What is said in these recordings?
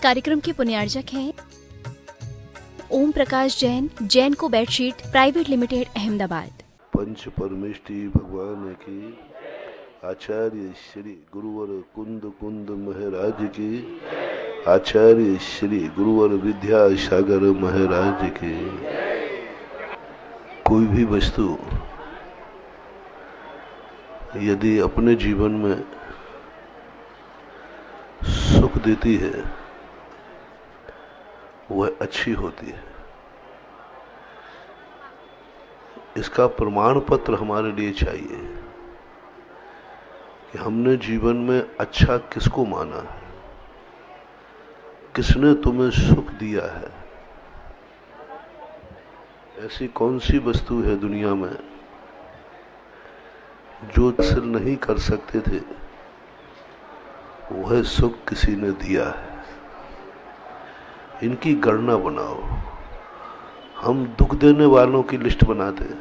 कार्यक्रम के पुण्यार्जक हैं ओम प्रकाश जैन, जैन को बेडशीट प्राइवेट लिमिटेड, अहमदाबाद। पंच परमेष्टि भगवान की, आचार्य श्री गुरुवर कुंद कुंद महाराज की, आचार्य श्री गुरुवर विद्यासागर महाराज की। कोई भी वस्तु यदि अपने जीवन में सुख देती है वह अच्छी होती है। इसका प्रमाण पत्र हमारे लिए चाहिए कि हमने जीवन में अच्छा किसको माना है, किसने तुम्हें सुख दिया है। ऐसी कौन सी वस्तु है दुनिया में जो हासिल नहीं कर सकते थे, वह सुख किसी ने दिया है। इनकी गणना बनाओ। हम दुख देने वालों की लिस्ट बनाते हैं।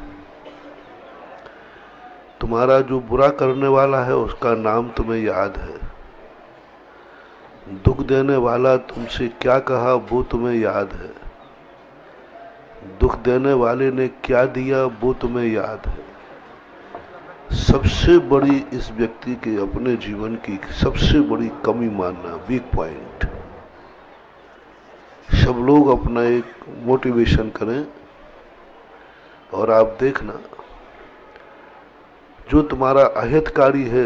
तुम्हारा जो बुरा करने वाला है उसका नाम तुम्हें याद है। दुख देने वाला तुमसे क्या कहा वो तुम्हें याद है। दुख देने वाले ने क्या दिया वो तुम्हें याद है। सबसे बड़ी इस व्यक्ति के अपने जीवन की सबसे बड़ी कमी मानना, वीक पॉइंट। सब लोग अपना एक मोटिवेशन करें और आप देखना जो तुम्हारा अहितकारी है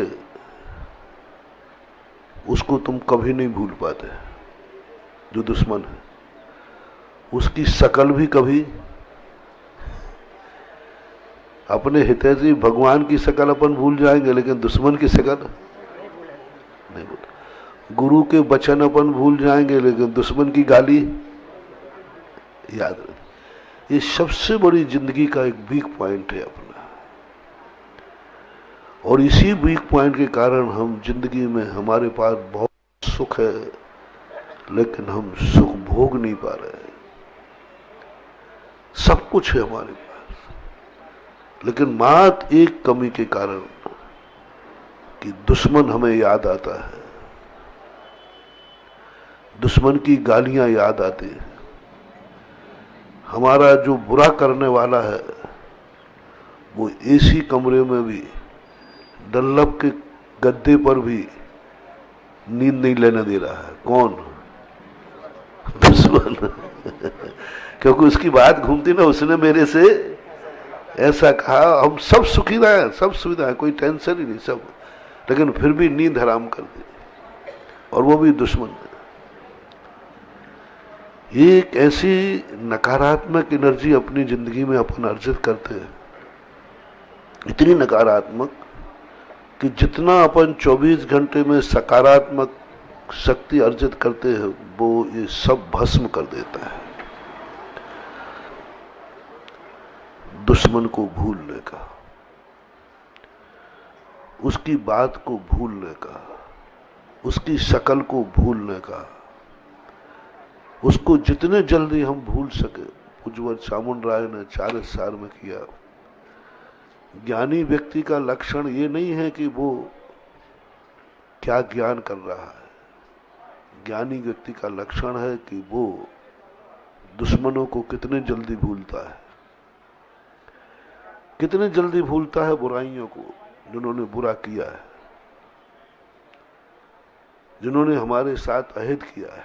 उसको तुम कभी नहीं भूल पाते। जो दुश्मन है उसकी शकल भी कभी, अपने हितैषी भगवान की शकल अपन भूल जाएंगे लेकिन दुश्मन की शकल नहीं भूल। गुरु के वचन अपन भूल जाएंगे लेकिन दुश्मन की गाली याद रखें। ये सबसे बड़ी जिंदगी का एक वीक पॉइंट है अपना, और इसी वीक पॉइंट के कारण हम जिंदगी में हमारे पास बहुत सुख है लेकिन हम सुख भोग नहीं पा रहे हैं। सब कुछ है हमारे पास लेकिन मात्र एक कमी के कारण कि दुश्मन हमें याद आता है, दुश्मन की गालियां याद आती है। हमारा जो बुरा करने वाला है वो एसी कमरे में भी, डल्लब के गद्दे पर भी नींद नहीं लेने दे रहा है। कौन? दुश्मन। क्योंकि उसकी बात घूमती ना, उसने मेरे से ऐसा कहा। हम सब सुखी रहे, सब सुविधा है, कोई टेंशन ही नहीं सब, लेकिन फिर भी नींद हराम कर दी, और वो भी दुश्मन ने। एक ऐसी नकारात्मक एनर्जी अपनी जिंदगी में अपन अर्जित करते हैं, इतनी नकारात्मक कि जितना अपन 24 घंटे में सकारात्मक शक्ति अर्जित करते हैं वो ये सब भस्म कर देता है। दुश्मन को भूलने का, उसकी बात को भूलने का, उसकी शकल को भूलने का, उसको जितने जल्दी हम भूल सके। उज्ज्वल चामुंड राय ने 40 साल में किया। ज्ञानी व्यक्ति का लक्षण ये नहीं है कि वो क्या ज्ञान कर रहा है। ज्ञानी व्यक्ति का लक्षण है कि वो दुश्मनों को कितने जल्दी भूलता है, कितने जल्दी भूलता है बुराइयों को, जिन्होंने बुरा किया है, जिन्होंने हमारे साथ अहित किया है,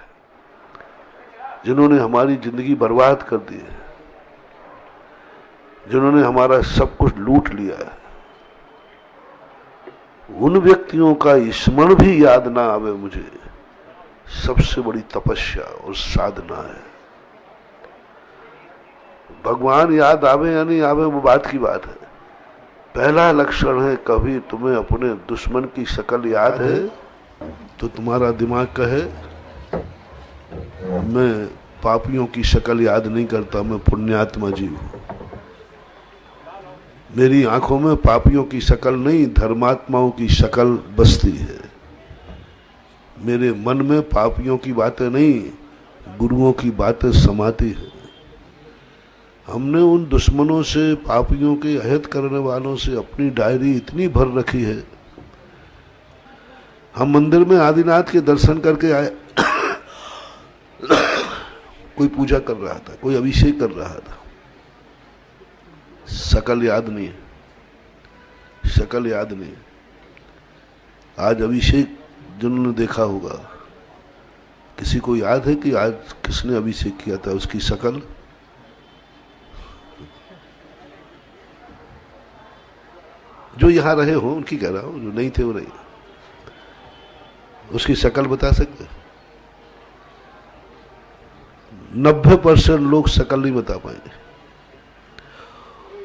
जिन्होंने हमारी जिंदगी बर्बाद कर दी है, जिन्होंने हमारा सब कुछ लूट लिया है। उन व्यक्तियों का स्मरण भी याद ना आवे मुझे, सबसे बड़ी तपस्या और साधना है। भगवान याद आवे या नहीं आवे वो बात की बात है। पहला लक्षण है, कभी तुम्हें अपने दुश्मन की शक्ल याद है तो तुम्हारा दिमाग कहे मैं पापियों की शक्ल याद नहीं करता, मैं पुण्यात्मा जीव हूं। मेरी आंखों में पापियों की शक्ल नहीं, धर्मात्माओं की शक्ल बसती है। मेरे मन में पापियों की बातें नहीं, गुरुओं की बातें समाती है। हमने उन दुश्मनों से, पापियों के अहित करने वालों से अपनी डायरी इतनी भर रखी है। हम मंदिर में आदिनाथ के दर्शन करके आए कोई पूजा कर रहा था, कोई अभिषेक कर रहा था, शकल याद नहीं है, शकल याद नहीं है। आज अभिषेक जिन्होंने देखा होगा, किसी को याद है कि आज किसने अभिषेक किया था, उसकी शकल? जो यहां रहे हो उनकी कह रहा हूं, जो नहीं थे वो नहीं, उसकी शकल बता सकते? 90% लोग शकल नहीं बता पाएंगे।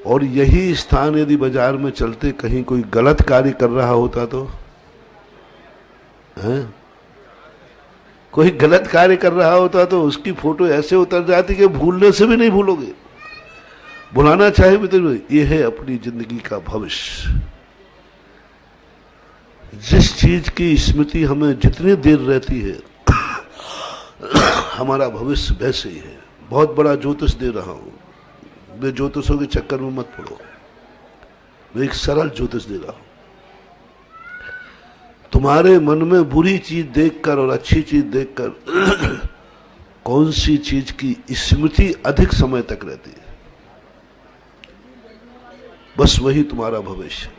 और यही स्थान यदि बाजार में चलते कहीं कोई गलत कार्य कर रहा होता तो हैं? कोई गलत कार्य कर रहा होता तो उसकी फोटो ऐसे उतर जाती कि भूलने से भी नहीं भूलोगे। भुलाना चाहे भी तो ये है अपनी जिंदगी का भविष्य। जिस चीज की स्मृति हमें जितनी देर रहती है हमारा भविष्य वैसे ही है। बहुत बड़ा ज्योतिष दे रहा हूं, वे ज्योतिषों के चक्कर में मत पड़ो, मैं एक सरल ज्योतिष दे रहा हूं। तुम्हारे मन में बुरी चीज देखकर और अच्छी चीज देखकर कौन सी चीज की स्मृति अधिक समय तक रहती है, बस वही तुम्हारा भविष्य।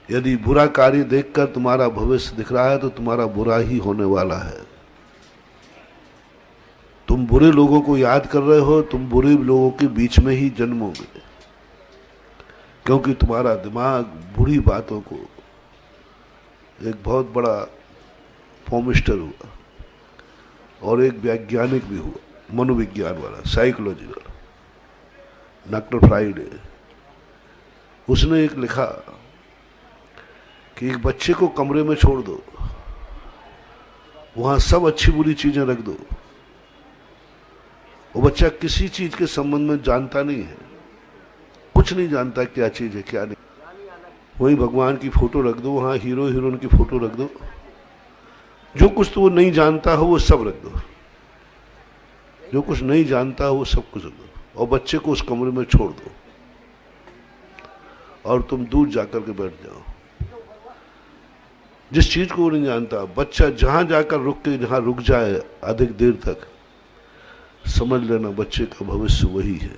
यदि बुरा कार्य देखकर तुम्हारा भविष्य दिख रहा है तो तुम्हारा बुरा ही होने वाला है। तुम बुरे लोगों को याद कर रहे हो, तुम बुरे लोगों के बीच में ही जन्मोगे, क्योंकि तुम्हारा दिमाग बुरी बातों को, एक बहुत बड़ा फॉर्मिस्टर हुआ और एक वैज्ञानिक भी हुआ, मनोविज्ञान वाला, साइकोलॉजी वाला, डॉक्टर फ्राइडे। उसने एक लिखा कि एक बच्चे को कमरे में छोड़ दो, वहां सब अच्छी बुरी चीजें रख दो, वो बच्चा किसी चीज के संबंध में जानता नहीं है, कुछ नहीं जानता क्या चीज है क्या नहीं। वही भगवान की फोटो रख दो, वहां हीरो हीरोइन की फोटो रख दो, जो कुछ तो वो नहीं जानता हो वो सब रख दो, जो कुछ नहीं जानता हो वो सब कुछ रख दो, और बच्चे को उस कमरे में छोड़ दो और तुम दूर जाकर के बैठ जाओ। जिस चीज को वो नहीं जानता, बच्चा जहां जाकर रुक के जहां रुक जाए अधिक देर तक, समझ लेना बच्चे का भविष्य वही है।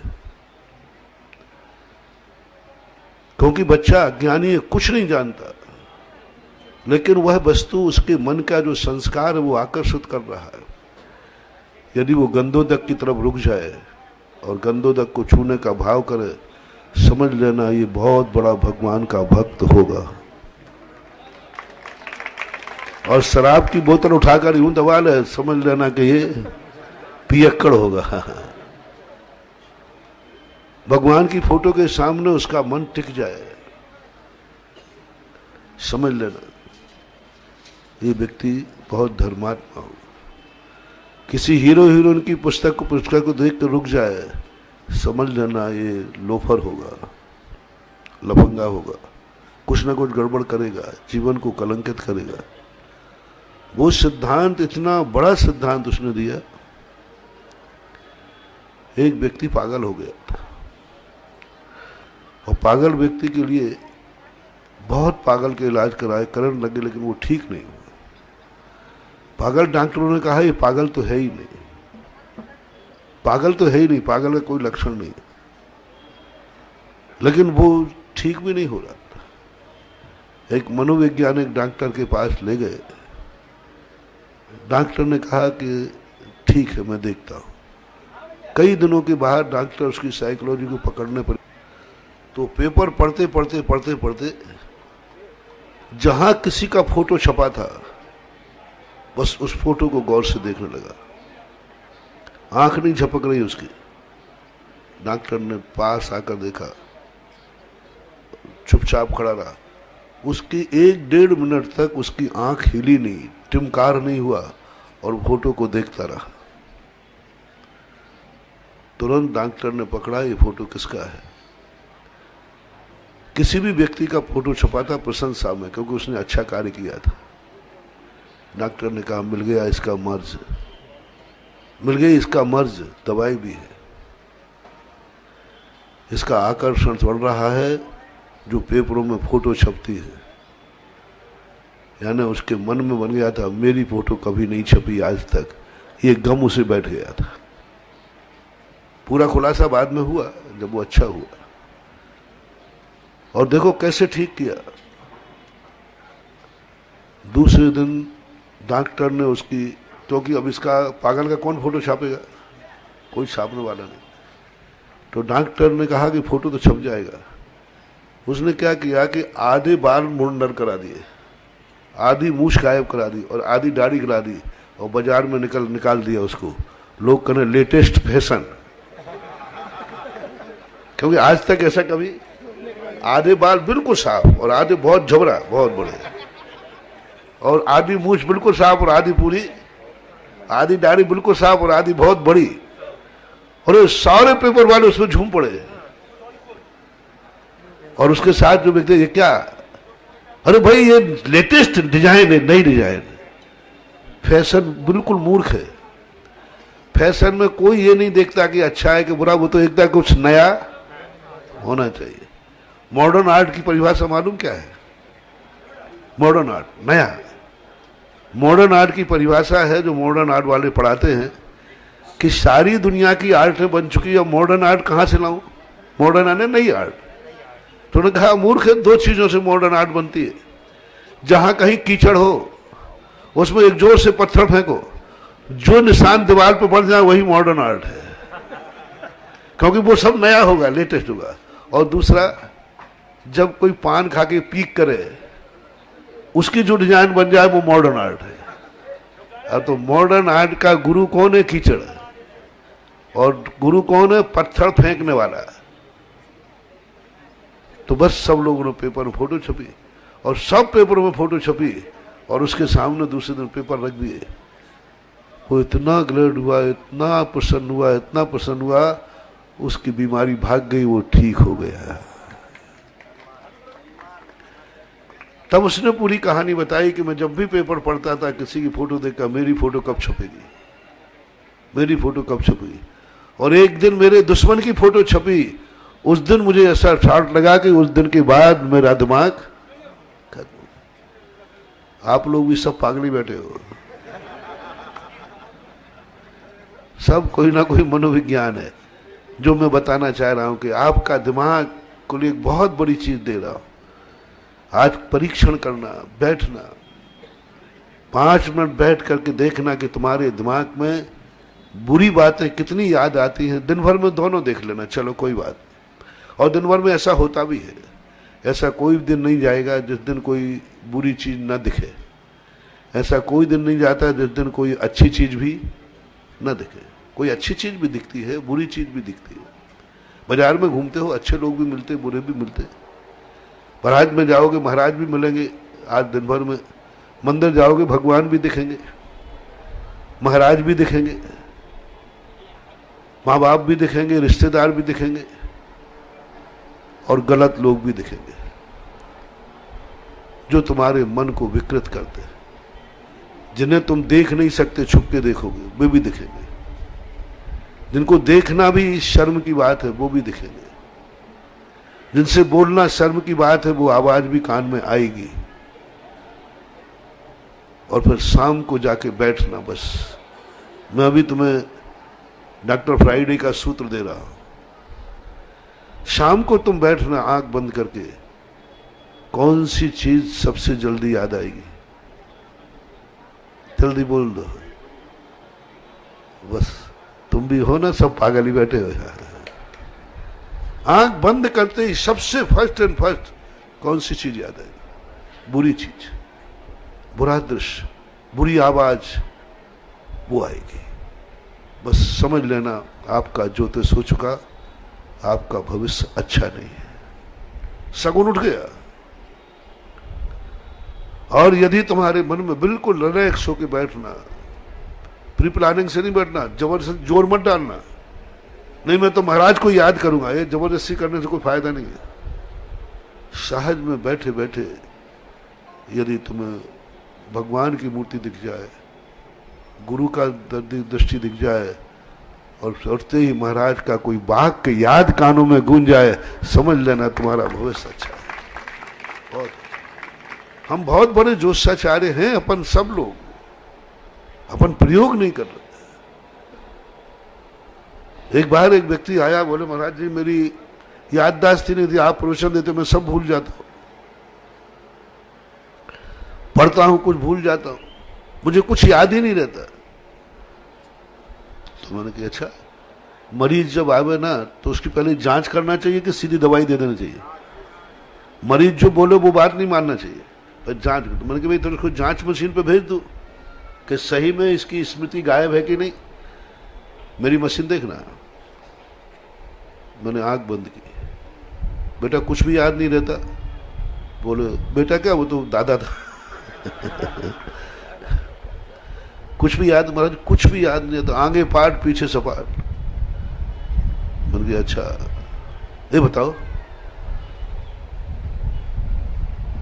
क्योंकि बच्चा अज्ञानी है, कुछ नहीं जानता, लेकिन वह वस्तु उसके मन का जो संस्कार है वो आकर्षित कर रहा है। यदि वो गंधोदक की तरफ रुक जाए और गंधोदक को छूने का भाव करे, समझ लेना ये बहुत बड़ा भगवान का भक्त होगा। और शराब की बोतल उठाकर यूं दबा ले, समझ लेना कि ये पियक्कड़ होगा। भगवान की फोटो के सामने उसका मन टिक जाए, समझ लेना ये व्यक्ति बहुत धर्मात्मा होगा। किसी हीरो हीरोइन की पुस्तक को देख कर रुक जाए, समझ लेना ये लोफर होगा, लफंगा होगा, कुछ ना कुछ गड़बड़ करेगा, जीवन को कलंकित करेगा। वो सिद्धांत, इतना बड़ा सिद्धांत उसने दिया। एक व्यक्ति पागल हो गया था और पागल व्यक्ति के लिए बहुत पागल के इलाज कराए, करने लगे, लेकिन वो ठीक नहीं हुआ। पागल डॉक्टरों ने कहा ये पागल तो है ही नहीं, पागल तो है ही नहीं, पागल का कोई लक्षण नहीं, लेकिन वो ठीक भी नहीं हो रहा था। एक मनोवैज्ञानिक डॉक्टर के पास ले गए। डॉक्टर ने कहा कि ठीक है मैं देखता हूं। कई दिनों के बाद डॉक्टर उसकी साइकोलॉजी को पकड़ने पर, तो पेपर पढ़ते पढ़ते पढ़ते पढ़ते जहां किसी का फोटो छपा था बस उस फोटो को गौर से देखने लगा। आंख नहीं झपक रही उसकी। डॉक्टर ने पास आकर देखा, चुपचाप खड़ा रहा। उसकी 1-1.5 मिनट तक उसकी आंख हिली नहीं, टिमकार नहीं हुआ और फोटो को देखता रहा। तुरंत डॉक्टर ने पकड़ा ये फोटो किसका है। किसी भी व्यक्ति का फोटो छपा था प्रशंसा में, क्योंकि उसने अच्छा कार्य किया था। डॉक्टर ने कहा मिल गया इसका मर्ज, मिल गई इसका मर्ज, दवाई भी है। इसका आकर्षण बढ़ रहा है जो पेपरों में फोटो छपती है। यानी उसके मन में बन गया था मेरी फोटो कभी नहीं छपी आज तक, ये गम उसे बैठ गया था। पूरा खुलासा बाद में हुआ जब वो अच्छा हुआ। और देखो कैसे ठीक किया। दूसरे दिन डॉक्टर ने उसकी, क्योंकि अब इसका पागल का कौन फोटो छापेगा, कोई छापने वाला नहीं, तो डॉक्टर ने कहा कि फोटो तो छप जाएगा। उसने क्या किया कि आधे बाल मुंडन करा दिए, आधी मूछ गायब करा दी और आधी दाढ़ी करा दी और बाजार में निकाल दिया उसको। लोग कहने लेटेस्ट फैशन, क्योंकि आज तक ऐसा कभी, आधे बाल बिल्कुल साफ और आधे बहुत झबरा बहुत बड़े, और आधी मूछ बिल्कुल साफ और आधी पूरी, आधी दाढ़ी बिल्कुल साफ और आधी बहुत बड़ी, और सारे पेपर वाले उसमें झूम पड़े। और उसके साथ जो व्यक्ति, ये क्या, अरे भाई ये लेटेस्ट डिजाइन है, नई डिजाइन। फैशन बिल्कुल मूर्ख है। फैशन में कोई ये नहीं देखता कि अच्छा है कि बुरा, वो तो देखता है कुछ नया होना चाहिए। मॉडर्न आर्ट की परिभाषा मालूम क्या है? मॉडर्न आर्ट नया, मॉडर्न आर्ट की परिभाषा है जो मॉडर्न आर्ट वाले पढ़ाते हैं कि सारी दुनिया की आर्टें बन चुकी है, मॉडर्न आर्ट कहां से लाऊं? मॉडर्न आर्ट है नई आर्ट। तो उन्होंने कहा मूर्ख है, दो चीजों से मॉडर्न आर्ट बनती है। जहां कहीं कीचड़ हो उसमें एक जोर से पत्थर फेंको, जो निशान दीवार पर पड़ जाए वही मॉडर्न आर्ट है, क्योंकि वो सब नया होगा, लेटेस्ट होगा। और दूसरा, जब कोई पान खा के पीक करे उसकी जो डिजाइन बन जाए वो मॉडर्न आर्ट है। अब तो मॉडर्न आर्ट का गुरु कौन है? कीचड़। और गुरु कौन है? पत्थर फेंकने वाला। तो बस सब लोगों ने पेपर में फोटो छपी और सब पेपरों में फोटो छपी और उसके सामने दूसरे दिन पेपर रख दिए। वो इतना ग्लैड हुआ, इतना प्रसन्न हुआ, इतना प्रसन्न हुआ, उसकी बीमारी भाग गई, वो ठीक हो गया। तब उसने पूरी कहानी बताई कि मैं जब भी पेपर पढ़ता था किसी की फोटो देखकर मेरी फोटो कब छपेगी, मेरी फोटो कब छपेगी। और एक दिन मेरे दुश्मन की फोटो छपी, उस दिन मुझे ऐसा शॉट लगा कि उस दिन के बाद मेरा दिमाग खत्म। आप लोग भी सब पागली बैठे हो, सब कोई ना कोई मनोविज्ञान है। जो मैं बताना चाह रहा हूं कि आपका दिमाग को लिए एक बहुत बड़ी चीज दे रहा हूं। आज परीक्षण करना, बैठना, 5 मिनट बैठ करके देखना कि तुम्हारे दिमाग में बुरी बातें कितनी याद आती हैं। दिन भर में दोनों देख लेना, चलो कोई बात। और दिन भर में ऐसा होता भी है, ऐसा कोई दिन नहीं जाएगा जिस दिन कोई बुरी चीज न दिखे, ऐसा कोई दिन नहीं जाता जिस दिन कोई अच्छी चीज भी न दिखे। कोई अच्छी चीज भी दिखती है, बुरी चीज भी दिखती है। बाजार में घूमते हो, अच्छे लोग भी मिलते, बुरे भी मिलते। महाराज में जाओगे, महाराज भी मिलेंगे आज दिन भर में। मंदिर जाओगे, भगवान भी दिखेंगे, महाराज भी दिखेंगे, माँ बाप भी दिखेंगे, रिश्तेदार भी दिखेंगे और गलत लोग भी दिखेंगे जो तुम्हारे मन को विकृत करते हैं। जिन्हें तुम देख नहीं सकते, छुप के देखोगे, वे भी दिखेंगे। जिनको देखना भी शर्म की बात है, वो भी दिखेंगे। जिनसे बोलना शर्म की बात है, वो आवाज भी कान में आएगी। और फिर शाम को जाके बैठना। बस मैं अभी तुम्हें डॉक्टर फ्राइडे का सूत्र दे रहा हूं। शाम को तुम बैठना आंख बंद करके, कौन सी चीज सबसे जल्दी याद आएगी? जल्दी बोल दो। बस तुम भी हो ना, सब पागल ही बैठे हो यार। आंख बंद करते ही सबसे फर्स्ट एंड फर्स्ट कौन सी चीज याद आएगी? बुरी चीज, बुरा दृश्य, बुरी आवाज, वो आएगी। बस समझ लेना आपका ज्योतिष हो चुका, आपका भविष्य अच्छा नहीं है। शगुन उठ गया। और यदि तुम्हारे मन में बिल्कुल रिलैक्स होकर बैठना, प्री प्लानिंग से नहीं बैठना, जबरदस्ती जोर मत डालना, नहीं मैं तो महाराज को याद करूंगा, ये जबरदस्ती करने से कोई फायदा नहीं है। सहज में बैठे बैठे यदि तुम्हें भगवान की मूर्ति दिख जाए, गुरु का दृष्टि दिख जाए और उठते ही महाराज का कोई वाक्य याद कानों में गूंज जाए, समझ लेना तुम्हारा भविष्य अच्छा है। बहुत हम बहुत बड़े ज्योतिषाचार्य हैं, अपन सब लोग अपन प्रयोग नहीं कर रहे। एक बार एक व्यक्ति आया, बोले महाराज जी मेरी याददाश्त ही नहीं थी, आप प्रवचन देते मैं सब भूल जाता हूं, पढ़ता हूं कुछ भूल जाता हूं, मुझे कुछ याद ही नहीं रहता। तो मैंने कहा अच्छा, मरीज जब आवे ना तो उसकी पहले जांच करना चाहिए कि सीधी दवाई दे देना चाहिए? मरीज जो बोले वो बात नहीं मानना चाहिए, पर जांच। तो मैंने कहा भाई तो उसको जांच मशीन पे भेज दूं कि सही में इसकी स्मृति गायब है कि नहीं, मेरी मशीन देखना। मैंने आंख बंद की, बेटा कुछ भी याद नहीं रहता? बोले बेटा क्या, वो तो दादा था। कुछ भी याद? महाराज कुछ भी याद नहीं रहता, आगे पाठ पीछे सपाट। मैंने कहा अच्छा ये बताओ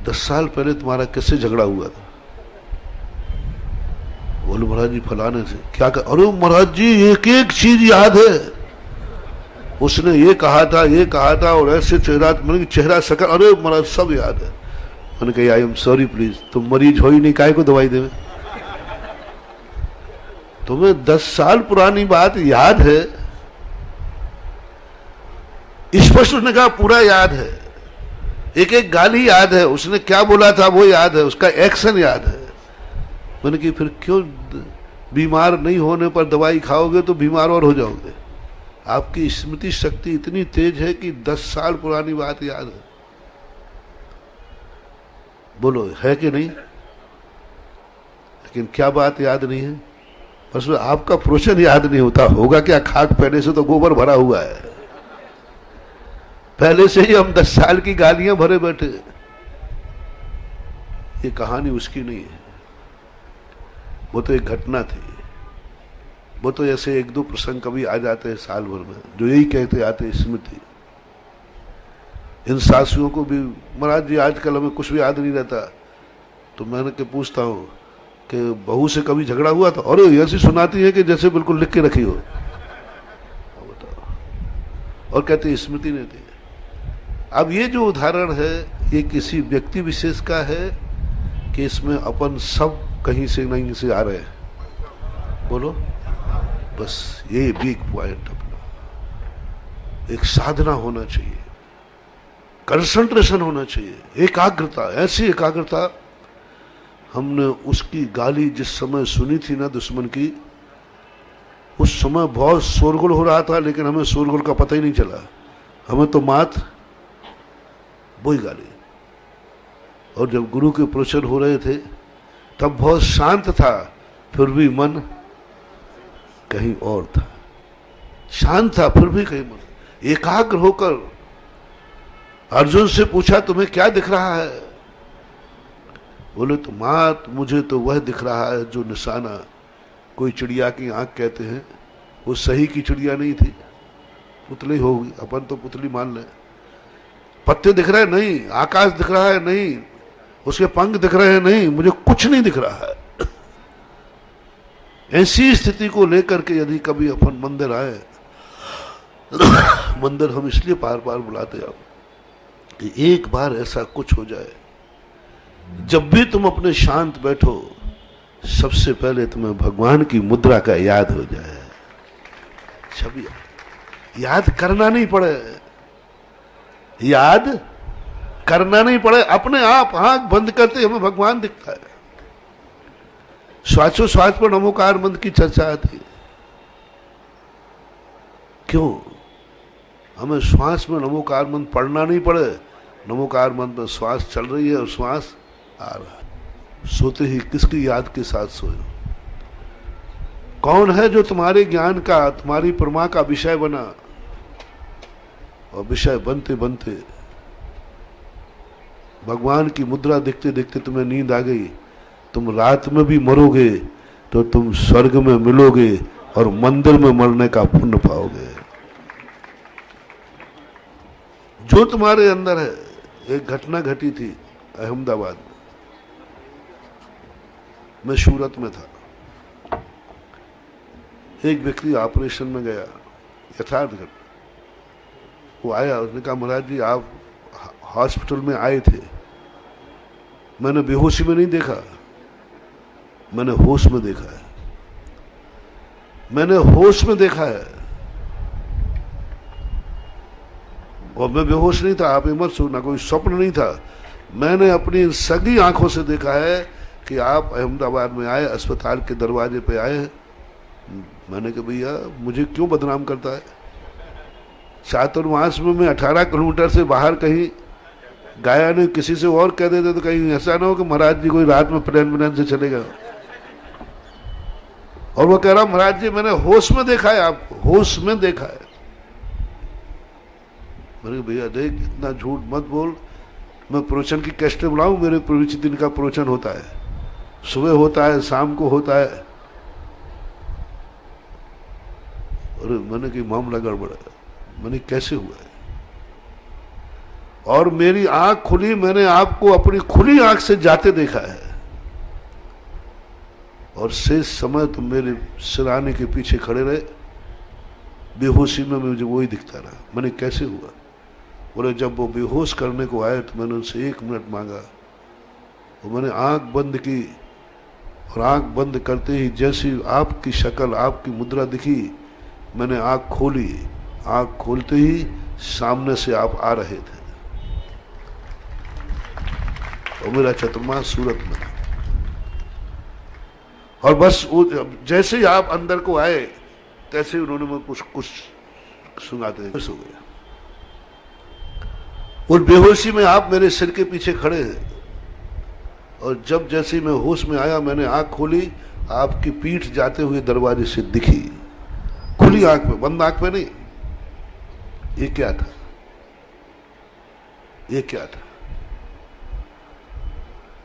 10 साल पहले तुम्हारा कैसे झगड़ा हुआ था? बोले महाराज जी फलाने से। क्या कर? अरे महाराज जी एक एक चीज याद है, उसने ये कहा था, ये कहा था, और ऐसे चेहरा, मैंने चेहरा शक्ल, अरे महाराज सब याद है। मैंने कहा आई एम सॉरी प्लीज, तुम मरीज हो ही नहीं, काहे को दवाई देवे? तुम्हें 10 साल पुरानी बात याद है, स्पष्ट उसने कहा पूरा याद है, एक एक गाली याद है, उसने क्या बोला था वो याद है, उसका एक्शन याद है। मैंने कहा फिर क्यों बीमार नहीं होने पर दवाई खाओगे तो बीमार और हो जाओगे? आपकी स्मृति शक्ति इतनी तेज है कि 10 साल पुरानी बात याद है। बोलो है कि नहीं? लेकिन क्या बात याद नहीं है? बस आपका प्रवचन याद नहीं होता होगा क्या? खाक पहने से तो गोबर भरा हुआ है, पहले से ही हम 10 साल की गालियां भरे बैठे। ये कहानी उसकी नहीं है, वो तो एक घटना थी। वो तो ऐसे एक दो प्रसंग कभी आ जाते हैं साल भर में, जो यही कहते आते हैं स्मृति। इन साथियों को भी महाराज जी आजकल हमें कुछ भी याद नहीं रहता, तो मैंने के पूछता हूँ कि बहू से कभी झगड़ा हुआ था? और ऐसी सुनाती है कि जैसे बिल्कुल लिख के रखी हो। बताओ, और कहते स्मृति नहीं थी। अब ये जो उदाहरण है ये किसी व्यक्ति विशेष का है कि इसमें अपन सब कहीं से नहीं से आ रहे हैं? बोलो, बस ये वीक पॉइंट अपना। एक साधना होना चाहिए, कंसंट्रेशन होना चाहिए, एकाग्रता, ऐसी एकाग्रता। हमने उसकी गाली जिस समय सुनी थी ना दुश्मन की, उस समय बहुत शोरगुल हो रहा था, लेकिन हमें शोरगुल का पता ही नहीं चला, हमें तो मात वही गाली। और जब गुरु के प्रवचन हो रहे थे तब बहुत शांत था, फिर भी मन कहीं और था। शांत था फिर भी कहीं मन, एकाग्र होकर अर्जुन से पूछा तुम्हें क्या दिख रहा है? बोले तो मात मुझे तो वह दिख रहा है जो निशाना कोई चिड़िया की आंख कहते हैं, वो सही की चिड़िया नहीं थी, पुतली होगी, अपन तो पुतली मान लें। पत्ते दिख रहे नहीं, आकाश दिख रहा है नहीं, उसके पंख दिख रहे हैं नहीं, मुझे कुछ नहीं दिख रहा है। ऐसी स्थिति को लेकर के यदि कभी अपन मंदिर आए, मंदिर हम इसलिए बार बार बुलाते हैं कि एक बार ऐसा कुछ हो जाए, जब भी तुम अपने शांत बैठो सबसे पहले तुम्हें भगवान की मुद्रा का याद हो जाए। छवि याद करना नहीं पड़े, याद करना नहीं पड़े, अपने आप आंख बंद करते हमें भगवान दिखता है। श्वासोश्वास पर नमोकार मंत्र की चर्चा आती, क्यों? हमें श्वास में नमोकार मंत्र पढ़ना नहीं पड़े, नमोकार मंत्र में श्वास चल रही है और श्वास आ रहा है। सोते ही किसकी याद के साथ सोए? कौन है जो तुम्हारे ज्ञान का, तुम्हारी प्रमा का विषय बना, और विषय बनते बनते भगवान की मुद्रा देखते देखते तुम्हें नींद आ गई, तुम रात में भी मरोगे तो तुम स्वर्ग में मिलोगे और मंदिर में मरने का पुण्य पाओगे। जो तुम्हारे अंदर है। एक घटना घटी थी अहमदाबाद में, मैं सूरत में था। एक व्यक्ति ऑपरेशन में गया, यथार्थ घटना। वो आया, उसने कहा महाराज जी आप हॉस्पिटल में आए थे, मैंने बेहोशी में नहीं देखा, मैंने होश में देखा है, मैंने होश में देखा है। और मैं बेहोश नहीं था, आप ये मत सोचना कोई स्वप्न नहीं था। मैंने अपनी सगी आंखों से देखा है कि आप अहमदाबाद में आए, अस्पताल के दरवाजे पे आए। मैंने कहा भैया मुझे क्यों बदनाम करता है? चातुर्मास में मैं 18 किलोमीटर से बाहर कहीं गाया नहीं, किसी से और कह देते तो कहीं ऐसा ना हो कि महाराज जी कोई रात में प्लेन से चले गए। और वो कह रहा महाराज जी मैंने होश में देखा है, आपको होश में देखा है। मैंने भैया देख इतना झूठ मत बोल, मैं प्रवचन की कैसेट बनाऊं, मेरे 25 दिन का प्रवचन होता है, सुबह होता है, शाम को होता है। अरे मैंने कि मामला गड़बड़ है। मैंने कैसे हुआ है? और मेरी आंख खुली, मैंने आपको अपनी खुली आंख से जाते देखा है। और शेष समय तो मेरे सिराने के पीछे खड़े रहे, बेहोशी में मुझे वही दिखता रहा। मैंने कैसे हुआ? बोले जब वो बेहोश करने को आए तो मैंने उनसे 1 मिनट मांगा। वो मैंने आंख बंद की और आंख बंद करते ही जैसी आपकी शक्ल, आपकी मुद्रा दिखी, मैंने आंख खोली। आंख खोलते ही सामने से आप आ रहे थे और मेरा चतुर्मास सूरत में था। और बस जैसे ही आप अंदर को आए तैसे ही उन्होंने मुझे कुछ सुनाते सो गया। और बेहोशी में आप मेरे सिर के पीछे खड़े हैं। और जब जैसे ही मैं होश में आया, मैंने आंख खोली, आपकी पीठ जाते हुए दरवाजे से दिखी, खुली आंख में, बंद आंख में नहीं। ये क्या था? ये क्या था?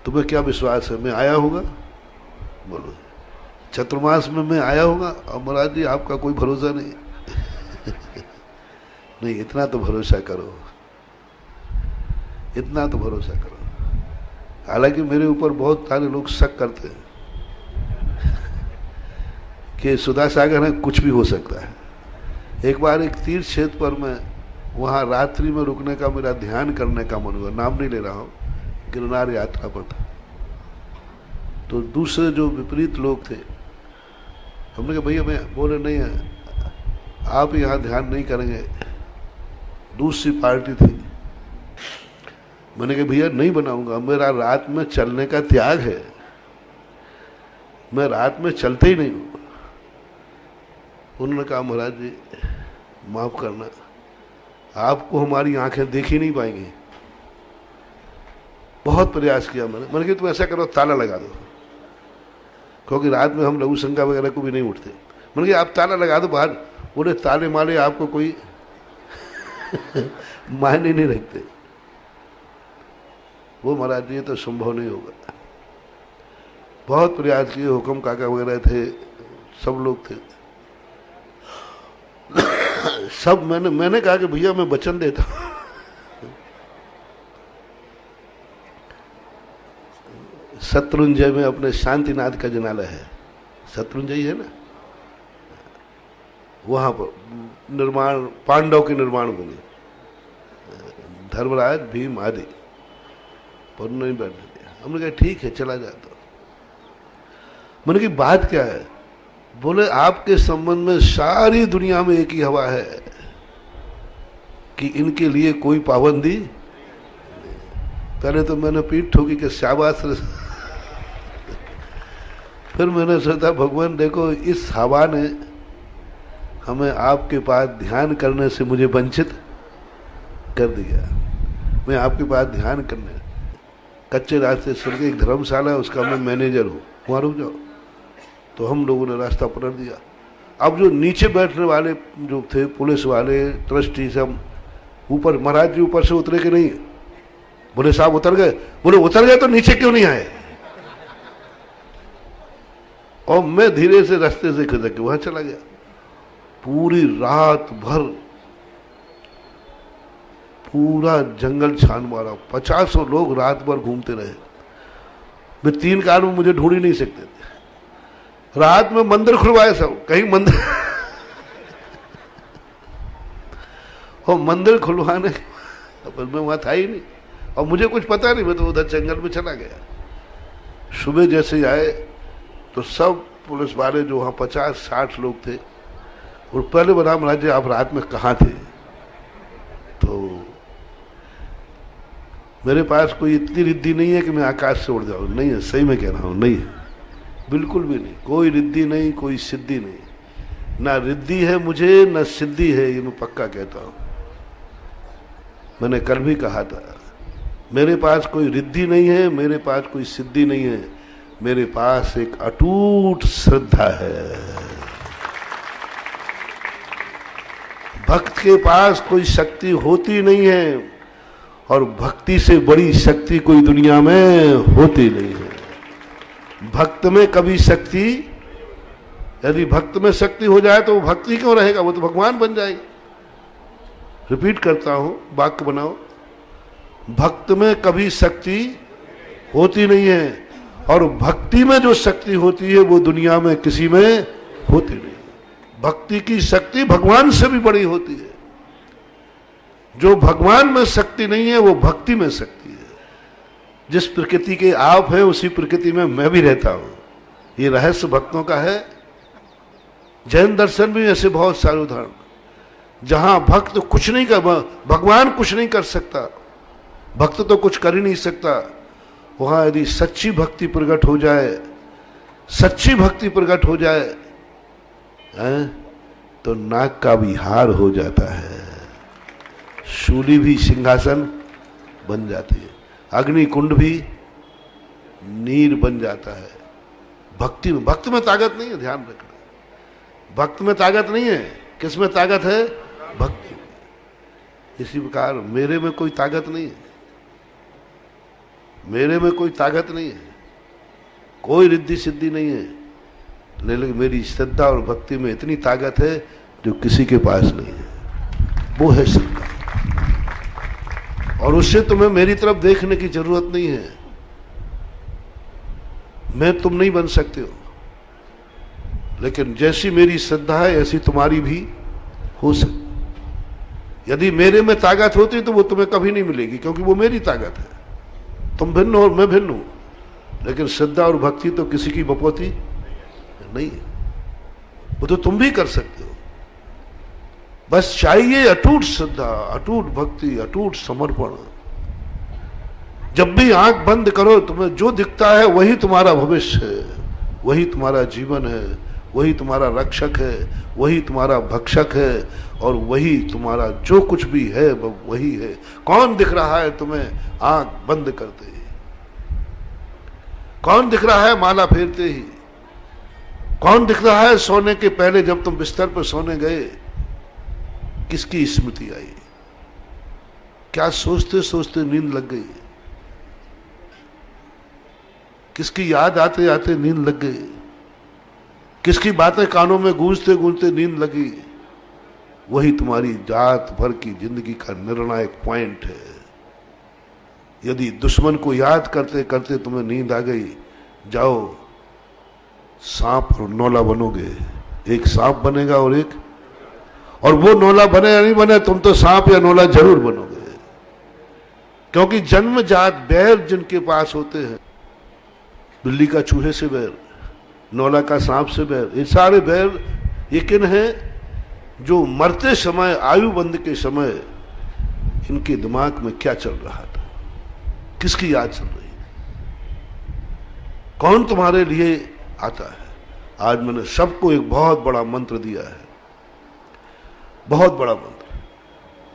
तुम्हें क्या विश्वास है मैं आया होगा? बोलो चतुर्मास में मैं आया होगा? और महाराज जी आपका कोई भरोसा नहीं। नहीं, इतना तो भरोसा करो, इतना तो भरोसा करो। हालांकि मेरे ऊपर बहुत सारे लोग शक करते हैं कि सुधा सागर में कुछ भी हो सकता है। एक बार एक तीर्थ क्षेत्र पर मैं वहाँ रात्रि में रुकने का, मेरा ध्यान करने का मन हुआ, नाम नहीं ले रहा हूँ, गिरनार यात्रा पर था। तो दूसरे जो विपरीत लोग थे, हमने कहा भैया मैं, बोले नहीं है आप यहाँ ध्यान नहीं करेंगे। दूसरी पार्टी थी। मैंने कहा भैया नहीं बनाऊंगा, मेरा रात में चलने का त्याग है, मैं रात में चलते ही नहीं हूँ। उन्होंने कहा महाराज जी माफ करना, आपको हमारी आंखें देख ही नहीं पाएंगी। बहुत प्रयास किया मैंने कहा तुम ऐसा करो ताला लगा दो, क्योंकि रात में हम लघु शंका वगैरह को भी नहीं उठते। मैंने कहा आप ताला लगा दो बाहर। बोले ताले माले आपको कोई मायने नहीं रखते। वो महाराज जी ये तो संभव नहीं होगा। बहुत प्रयास किए, हुक्म काका वगैरह थे, सब लोग थे, सब मैंने कहा कि भैया मैं वचन देता हूं। शत्रुंजय में अपने शांतिनाथ का जनालय है, शत्रुंजय है ना, वहां पर निर्माण, पांडव की निर्माण भूमि, धर्मराज भीम आदि पर नहीं बैठने दिया। हमने कहा ठीक है चला जाता। मैंने की बात क्या है? बोले आपके संबंध में सारी दुनिया में एक ही हवा है कि इनके लिए कोई पाबंदी। पहले तो मैंने पीठ ठोकी कि शाबाश। फिर मैंने सोचा भगवान देखो इस हवा ने हमें आपके पास ध्यान करने से मुझे वंचित कर दिया। मैं आपके पास ध्यान करने, कच्चे रास्ते सुन के एक धर्मशाला है उसका मैं मैनेजर हूँ, वहाँ रुक जाओ। तो हम लोगों ने रास्ता पलट दिया। अब जो नीचे बैठने वाले जो थे, पुलिस वाले, ट्रस्टी, सब ऊपर, महाराज जी ऊपर से उतरे कि नहीं? बोले साहब उतर गए। बोले उतर गए तो नीचे क्यों नहीं आए? और मैं धीरे से रास्ते से खिसक के वहां चला गया। पूरी रात भर पूरा जंगल छान मारा, 50 लोग रात भर घूमते रहे। वे 3 काल में मुझे ढूंढ ही नहीं सकते थे। रात में मंदिर खुलवाए सब, कहीं मंदिर और मंदिर खुलवाने मैं वहां था ही नहीं और मुझे कुछ पता नहीं, मैं तो उधर जंगल में चला गया। सुबह जैसे ही आए तो सब पुलिस वाले जो वहाँ 50-60 लोग थे, और पहले बता महाराज जी आप रात में कहाँ थे? तो मेरे पास कोई इतनी रिद्धि नहीं है कि मैं आकाश से उड़ जाऊं, नहीं है, सही में कह रहा हूं, नहीं है, बिल्कुल भी नहीं। कोई रिद्धि नहीं, कोई सिद्धि नहीं, ना रिद्धि है मुझे ना सिद्धि है, ये मैं पक्का कहता हूं। मैंने कल भी कहा था, मेरे पास कोई रिद्धि नहीं है, मेरे पास कोई सिद्धि नहीं है, मेरे पास एक अटूट श्रद्धा है। भक्त के पास कोई शक्ति होती नहीं है, और भक्ति से बड़ी शक्ति कोई दुनिया में होती नहीं है। भक्त में कभी शक्ति, यदि भक्त में शक्ति हो जाए तो वो भक्ति क्यों रहेगा, वो तो भगवान बन जाएगी। रिपीट करता हूं, वाक्य बनाओ, भक्त में कभी शक्ति होती नहीं है, और भक्ति में जो शक्ति होती है वो दुनिया में किसी में होती नहीं। भक्ति की शक्ति भगवान से भी बड़ी होती है। जो भगवान में शक्ति नहीं है वो भक्ति में शक्ति है। जिस प्रकृति के आप हैं उसी प्रकृति में मैं भी रहता हूं, ये रहस्य भक्तों का है। जैन दर्शन में ऐसे बहुत सारे उदाहरण, जहां भक्त कुछ नहीं कर, भगवान कुछ नहीं कर सकता, भक्त तो कुछ कर ही नहीं सकता, वहां यदि सच्ची भक्ति प्रकट हो जाए, सच्ची भक्ति प्रकट हो जाए तो नाक का भी हार हो जाता है, शूली भी सिंहासन बन जाती है, अग्नि कुंड भी नीर बन जाता है। भक्ति में, भक्त में ताकत नहीं है, ध्यान रखना, भक्त में ताकत नहीं है। किस में ताकत है? भक्ति में। इसी प्रकार मेरे में कोई ताकत नहीं है, मेरे में कोई ताकत नहीं है, कोई रिद्धि सिद्धि नहीं है, लेकिन मेरी श्रद्धा और भक्ति में इतनी ताकत है जो किसी के पास नहीं है, वो है श्रद्धा। और उससे तुम्हें मेरी तरफ देखने की जरूरत नहीं है, मैं तुम नहीं बन सकते हो, लेकिन जैसी मेरी श्रद्धा है ऐसी तुम्हारी भी हो सकती। यदि मेरे में ताकत होती तो वो तुम्हें कभी नहीं मिलेगी, क्योंकि वो मेरी ताकत है। तुम भिन्न हो और मैं भिन्न हूं, लेकिन श्रद्धा और भक्ति तो किसी की बपौती नहीं है, वो तो तुम भी कर सकते हो। बस चाहिए अटूट श्रद्धा, अटूट भक्ति, अटूट समर्पण। जब भी आंख बंद करो तुम्हें जो दिखता है वही तुम्हारा भविष्य है, वही तुम्हारा जीवन है, वही तुम्हारा रक्षक है, वही तुम्हारा भक्षक है, और वही तुम्हारा जो कुछ भी है वही है। कौन दिख रहा है तुम्हें आंख बंद करते ही? कौन दिख रहा है माला फेरते ही? कौन दिख रहा है सोने के पहले जब तुम बिस्तर पर सोने गए? किसकी स्मृति आई? क्या सोचते सोचते नींद लग गई? किसकी याद आते आते नींद लग गई? किसकी बातें कानों में गूंजते गूंजते नींद लगी? वही तुम्हारी जात भर की जिंदगी का निर्णायक पॉइंट है। यदि दुश्मन को याद करते करते तुम्हें नींद आ गई, जाओ सांप और नौला बनोगे। एक सांप बनेगा और वो नौला बने या नहीं बने, तुम तो सांप या नौला जरूर बनोगे। क्योंकि जन्मजात बैर जिनके पास होते हैं, बिल्ली का चूहे से बैर, नौला का सांप से बैर, ये सारे बैर ये किन हैं? जो मरते समय, आयु बंद के समय इनके दिमाग में क्या चल रहा था, किसकी याद चल रही है, कौन तुम्हारे लिए आता है। आज मैंने सबको एक बहुत बड़ा मंत्र दिया है, बहुत बड़ा मंत्र।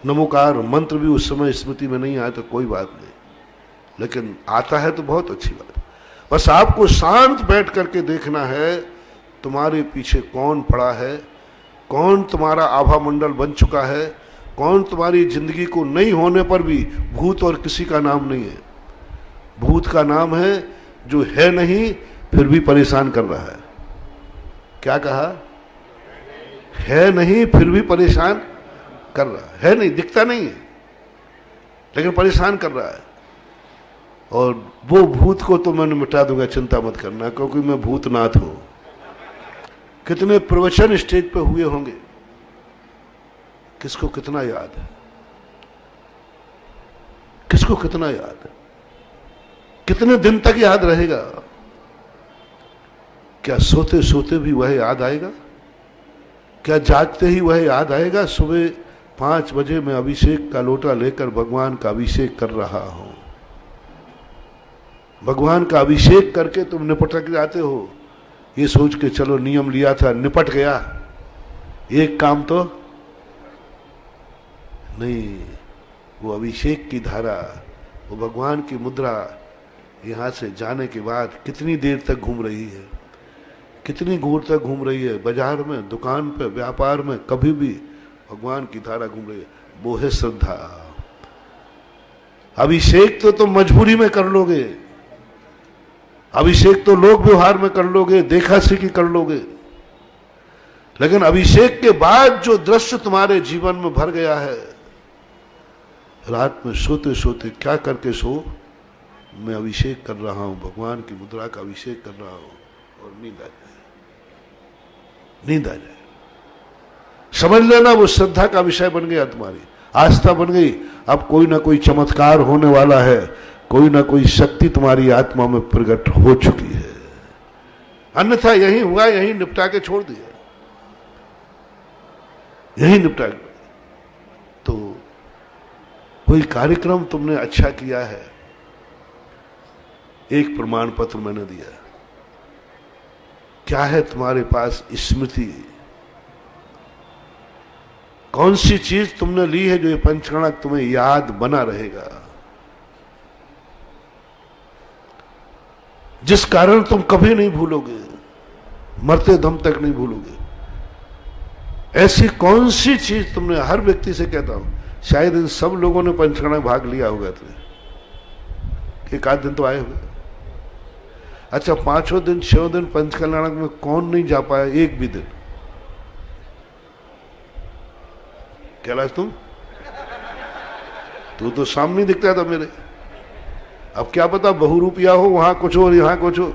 नमोकार मंत्र भी उस समय स्मृति में नहीं आया तो कोई बात नहीं, लेकिन आता है तो बहुत अच्छी बात। बस आपको शांत बैठ करके देखना है तुम्हारे पीछे कौन पड़ा है, कौन तुम्हारा आभा मंडल बन चुका है, कौन तुम्हारी जिंदगी को नहीं होने पर भी, भूत और किसी का नाम नहीं है। भूत का नाम है जो है नहीं फिर भी परेशान कर रहा है। क्या कहा? है नहीं फिर भी परेशान कर रहा है नहीं, दिखता नहीं है लेकिन परेशान कर रहा है। और वो भूत को तो मैंने मिटा दूंगा, चिंता मत करना, क्योंकि मैं भूतनाथ हूं। कितने प्रवचन स्टेज पे हुए होंगे, किसको कितना याद है, किसको कितना याद है, कितने दिन तक याद रहेगा? क्या सोते सोते भी वह याद आएगा? क्या जागते ही वह याद आएगा? सुबह 5 बजे मैं अभिषेक का लोटा लेकर भगवान का अभिषेक कर रहा हूं, भगवान का अभिषेक करके तुम निपट जाते हो, ये सोच के चलो नियम लिया था निपट गया, एक काम तो नहीं। वो अभिषेक की धारा, वो भगवान की मुद्रा यहां से जाने के बाद कितनी देर तक घूम रही है, कितनी दूर तक घूम रही है, बाजार में, दुकान पे, व्यापार में, कभी भी भगवान की धारा घूम रही है। वो है श्रद्धा। अभिषेक तो तुम मजबूरी में कर लोगे, अभिषेक तो लोक व्यवहार में कर लोगे, देखा सीखी कर लोगे, लेकिन अभिषेक के बाद जो दृश्य तुम्हारे जीवन में भर गया है, रात में सोते सोते क्या करके सो, मैं अभिषेक कर रहा हूं, भगवान की मुद्रा का अभिषेक कर रहा हूं, और नींद आ जाए, नींद आ जाए। समझ लेना वो श्रद्धा का विषय बन गया, तुम्हारी आस्था बन गई। अब कोई ना कोई चमत्कार होने वाला है, कोई ना कोई शक्ति तुम्हारी आत्मा में प्रकट हो चुकी है। अन्यथा यही हुआ, यही निपटा के छोड़ दिया, यही निपटा के। तो कोई कार्यक्रम तुमने अच्छा किया है, एक प्रमाण पत्र मैंने दिया, क्या है तुम्हारे पास स्मृति, कौन सी चीज तुमने ली है जो ये पंचकणक तुम्हें याद बना रहेगा, जिस कारण तुम कभी नहीं भूलोगे, मरते दम तक नहीं भूलोगे। ऐसी कौन सी चीज तुमने, हर व्यक्ति से कहता हूं, शायद इन सब लोगों ने पंचकणक भाग लिया होगा, तो एक आध दिन तो आए होंगे। अच्छा, 5 दिन 6 दिन पंचकल्याणक में कौन नहीं जा पाया एक भी दिन? कैलाश तुम तो सामने दिखता था मेरे। अब क्या पता बहुरूपिया हो, वहां कुछ हो, यहां कुछ हो।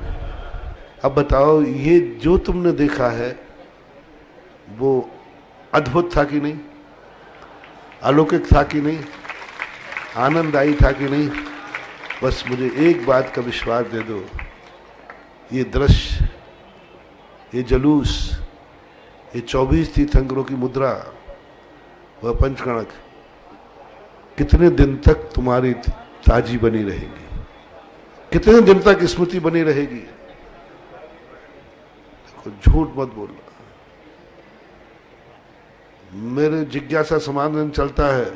अब बताओ, ये जो तुमने देखा है वो अद्भुत था कि नहीं, अलौकिक था कि नहीं, आनंददायी था कि नहीं? बस मुझे एक बात का विश्वास दे दो, ये दृश्य, ये जुलूस, ये 24 तीर्थंकरों की मुद्रा, वह पंचकणक कितने दिन तक तुम्हारी ताजी बनी रहेगी, कितने दिन तक स्मृति बनी रहेगी? देखो, झूठ मत बोलना। मेरे जिज्ञासा समाधान चलता है,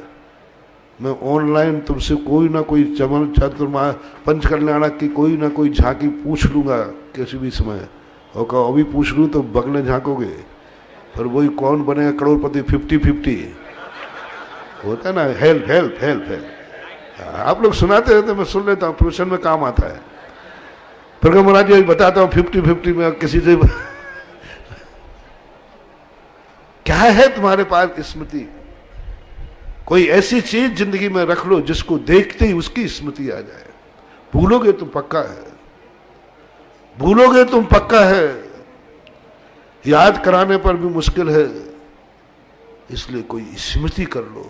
मैं ऑनलाइन तुमसे कोई ना कोई चमन चातुर्मा पंचकल्याणक की कोई ना कोई झांकी पूछ लूंगा किसी भी समय, और कहो अभी पूछ लूं तो बगले झांकोगे, पर वही कौन बनेगा करोड़पति 50-50 होता है ना, हेल्प हेल्प हेल्प हेल्प। आप लोग सुनाते रहते, मैं सुन लेता हूँ, प्रोफेशन में काम आता है। फिर महाराज जी बताता हूँ 50-50 में किसी से क्या है तुम्हारे पास स्मृति? कोई ऐसी चीज जिंदगी में रख लो जिसको देखते ही उसकी स्मृति आ जाए। भूलोगे तुम पक्का है, भूलोगे तुम पक्का है, याद कराने पर भी मुश्किल है। इसलिए कोई स्मृति कर लो,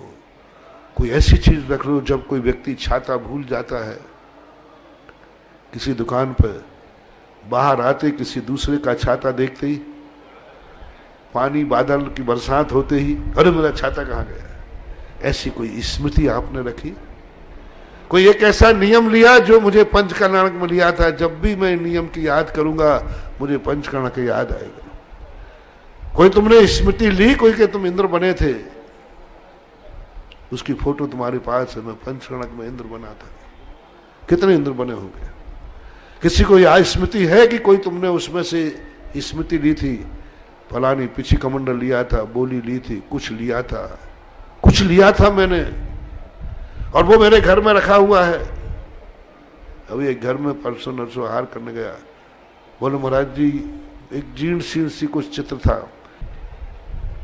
कोई ऐसी चीज रख लो। जब कोई व्यक्ति छाता भूल जाता है, किसी दुकान पर बाहर आते किसी दूसरे का छाता देखते ही, पानी बादल की बरसात होते ही, अरे मेरा छाता कहाँ गया, ऐसी कोई स्मृति आपने रखी? कोई एक ऐसा नियम लिया जो मुझे पंचकल्याणक में लिया था, जब भी मैं नियम की याद करूंगा मुझे पंचकल्याणक याद आएगा। कोई तुमने स्मृति ली, कोई के तुम इंद्र बने थे, उसकी फोटो तुम्हारे पास है, मैं पंचकल्याणक में इंद्र बना था। कितने इंद्र बने होंगे? किसी को यह स्मृति है कि कोई तुमने उसमें से स्मृति ली थी, फलानी पिछी कमंडल लिया था, बोली ली थी, कुछ लिया था, कुछ लिया था मैंने, और वो मेरे घर में रखा हुआ है। अभी एक घर में परसों नरसों आहार करने गया, बोले महाराज जी एक जीर्ण शीर्ण सी कुछ चित्र था,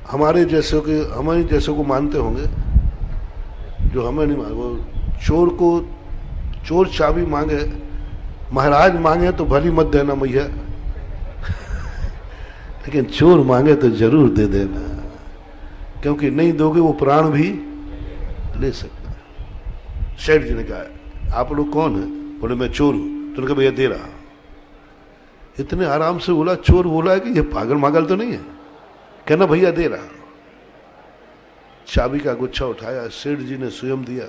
हमारे जैसे के, हमारे जैसे को मानते होंगे, जो हमें नहीं मांगे। वो चोर को चोर चाबी मांगे, महाराज मांगे तो भली मत देना मैया, लेकिन चोर मांगे तो जरूर दे देना, क्योंकि नहीं दोगे वो प्राण भी ले सकता है। सेठ जी ने कहा आप लोग कौन है? बोले मैं चोर हूं। तो उन्होंने कहा भैया दे रहा। इतने आराम से बोला, चोर बोला कि ये पागल मागल तो नहीं है, कहना भैया दे रहा। चाबी का गुच्छा उठाया, सेठ जी ने स्वयं दिया,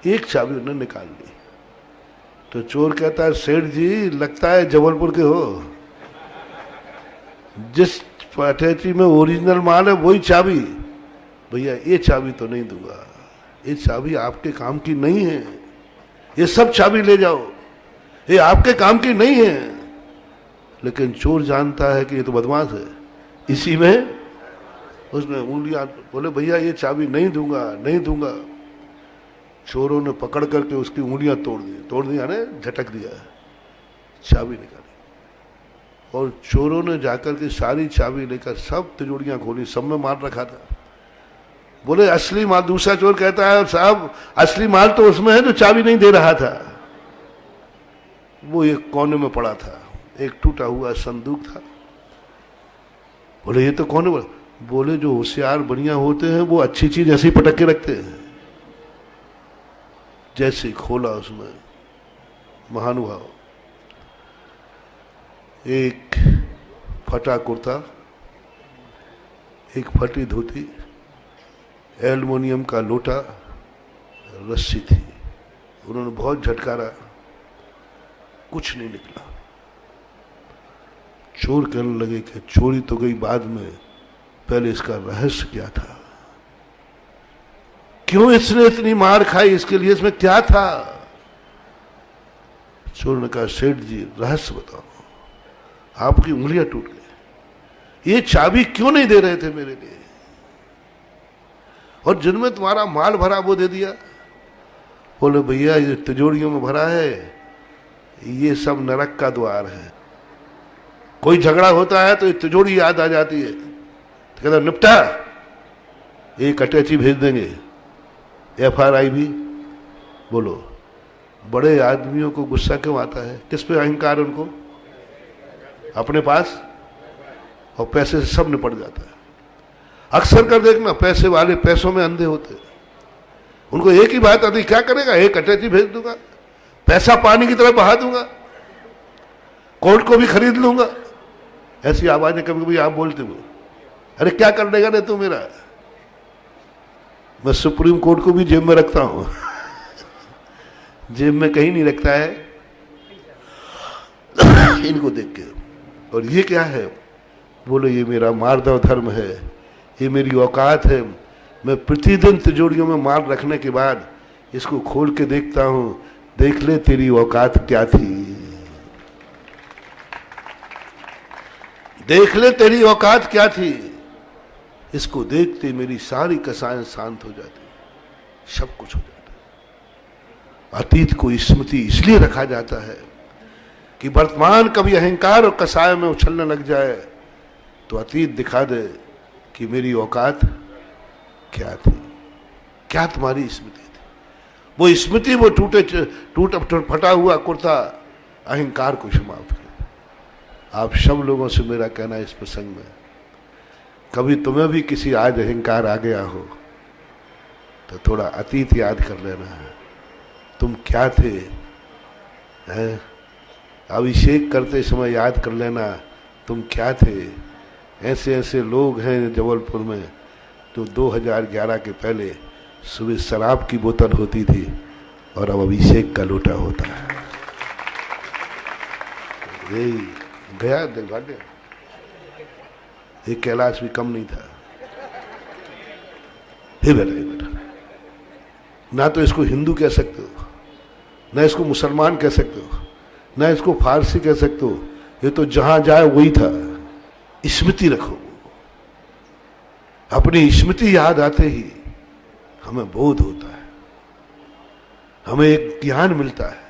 एक चाबी उन्होंने निकाल ली, तो चोर कहता है सेठ जी लगता है जबलपुर के हो, जिस अटैची में ओरिजिनल माल है वही चाबी। भैया ये चाबी तो नहीं दूंगा, ये चाबी आपके काम की नहीं है, ये सब चाबी ले जाओ, ये आपके काम की नहीं है। लेकिन चोर जानता है कि ये तो बदमाश है, इसी में उसने उंगलियां, बोले भैया ये चाबी नहीं दूंगा, नहीं दूंगा। चोरों ने पकड़ करके उसकी उंगलियां तोड़ दी यानी झटक दिया, चाबी निकाली। और चोरों ने जाकर के सारी चाबी लेकर सब तिजोरियां खोली, सब में माल रखा था। बोले असली माल, दूसरा चोर कहता है साहब असली माल तो उसमें है जो चाबी नहीं दे रहा था। वो एक कोने में पड़ा था, एक टूटा हुआ संदूक था। बोले ये तो कौन है? बोले जो होशियार बढ़िया होते हैं वो अच्छी चीज ऐसे ही पटक के रखते हैं। जैसे ही खोला उसमें महानुभाव एक फटा कुर्ता, एक फटी धोती, एल्युमिनियम का लोटा, रस्सी थी। उन्होंने बहुत झटकारा, कुछ नहीं निकला। चोर कहने लगे कि चोरी तो गई बाद में, पहले इसका रहस्य क्या था, क्यों इसने इतनी मार खाई, इसके लिए इसमें क्या था? चोर ने कहा सेठ जी रहस्य बताओ, आपकी उंगलियां टूट गई, ये चाबी क्यों नहीं दे रहे थे मेरे लिए, और जिनमें तुम्हारा माल भरा वो दे दिया? बोले भैया ये तिजोरियों में भरा है, ये सब नरक का द्वार है। कोई झगड़ा होता है तो ये तिजोरी याद आ जाती है, तो कहता निपटा, एक अटैची भेज देंगे, FRI भी। बोलो बड़े आदमियों को गुस्सा क्यों आता है? किस पे अहंकार उनको? अपने पास, और पैसे से सब निपट जाता है। अक्सर कर देखना पैसे वाले पैसों में अंधे होते, उनको एक ही बात आती, क्या करेगा, एक अटैची भेज दूंगा, पैसा पानी की तरह बहा दूंगा, कोर्ट को भी खरीद लूंगा। ऐसी आवाजें कभी कभी आप बोलते हो, अरे क्या कर देगा रे तू मेरा? मैं सुप्रीम कोर्ट को भी जेब में रखता हूं जेब में कहीं नहीं रखता है इनको देख के। और ये क्या है? बोलो ये मेरा मार्दव धर्म है, ये मेरी औकात है। मैं प्रतिदिन तिजोरियों में माल रखने के बाद इसको खोल के देखता हूं, देख ले तेरी औकात क्या थी, देख ले तेरी औकात क्या थी। इसको देखते मेरी सारी कसाएं शांत हो जाती, सब कुछ हो जाता। अतीत को स्मृति इसलिए रखा जाता है कि वर्तमान कभी अहंकार और कसाय में उछलने लग जाए तो अतीत दिखा दे कि मेरी औकात क्या थी, क्या तुम्हारी स्मृति थी। वो स्मृति, वो टूट फटा हुआ कुर्ता अहंकार को समाप्त कर। आप सब लोगों से मेरा कहना इस प्रसंग में, कभी तुम्हें भी किसी आज अहंकार आ गया हो तो थोड़ा अतीत याद कर लेना है, तुम क्या थे, हैं? अभिषेक करते समय याद कर लेना तुम क्या थे। ऐसे ऐसे लोग हैं जबलपुर में जो 2011 के पहले सुबह शराब की बोतल होती थी और अब अभिषेक का लोटा होता है। यही गया दुर्भाग्य, ये कैलाश भी कम नहीं था। हे बेटा, ना तो इसको हिंदू कह सकते हो, ना इसको मुसलमान कह सकते हो, ना इसको फारसी कह सकते हो, ये तो जहां जाए वही था। स्मृति रखो, अपनी स्मृति याद आते ही हमें बोध होता है, हमें एक ज्ञान मिलता है।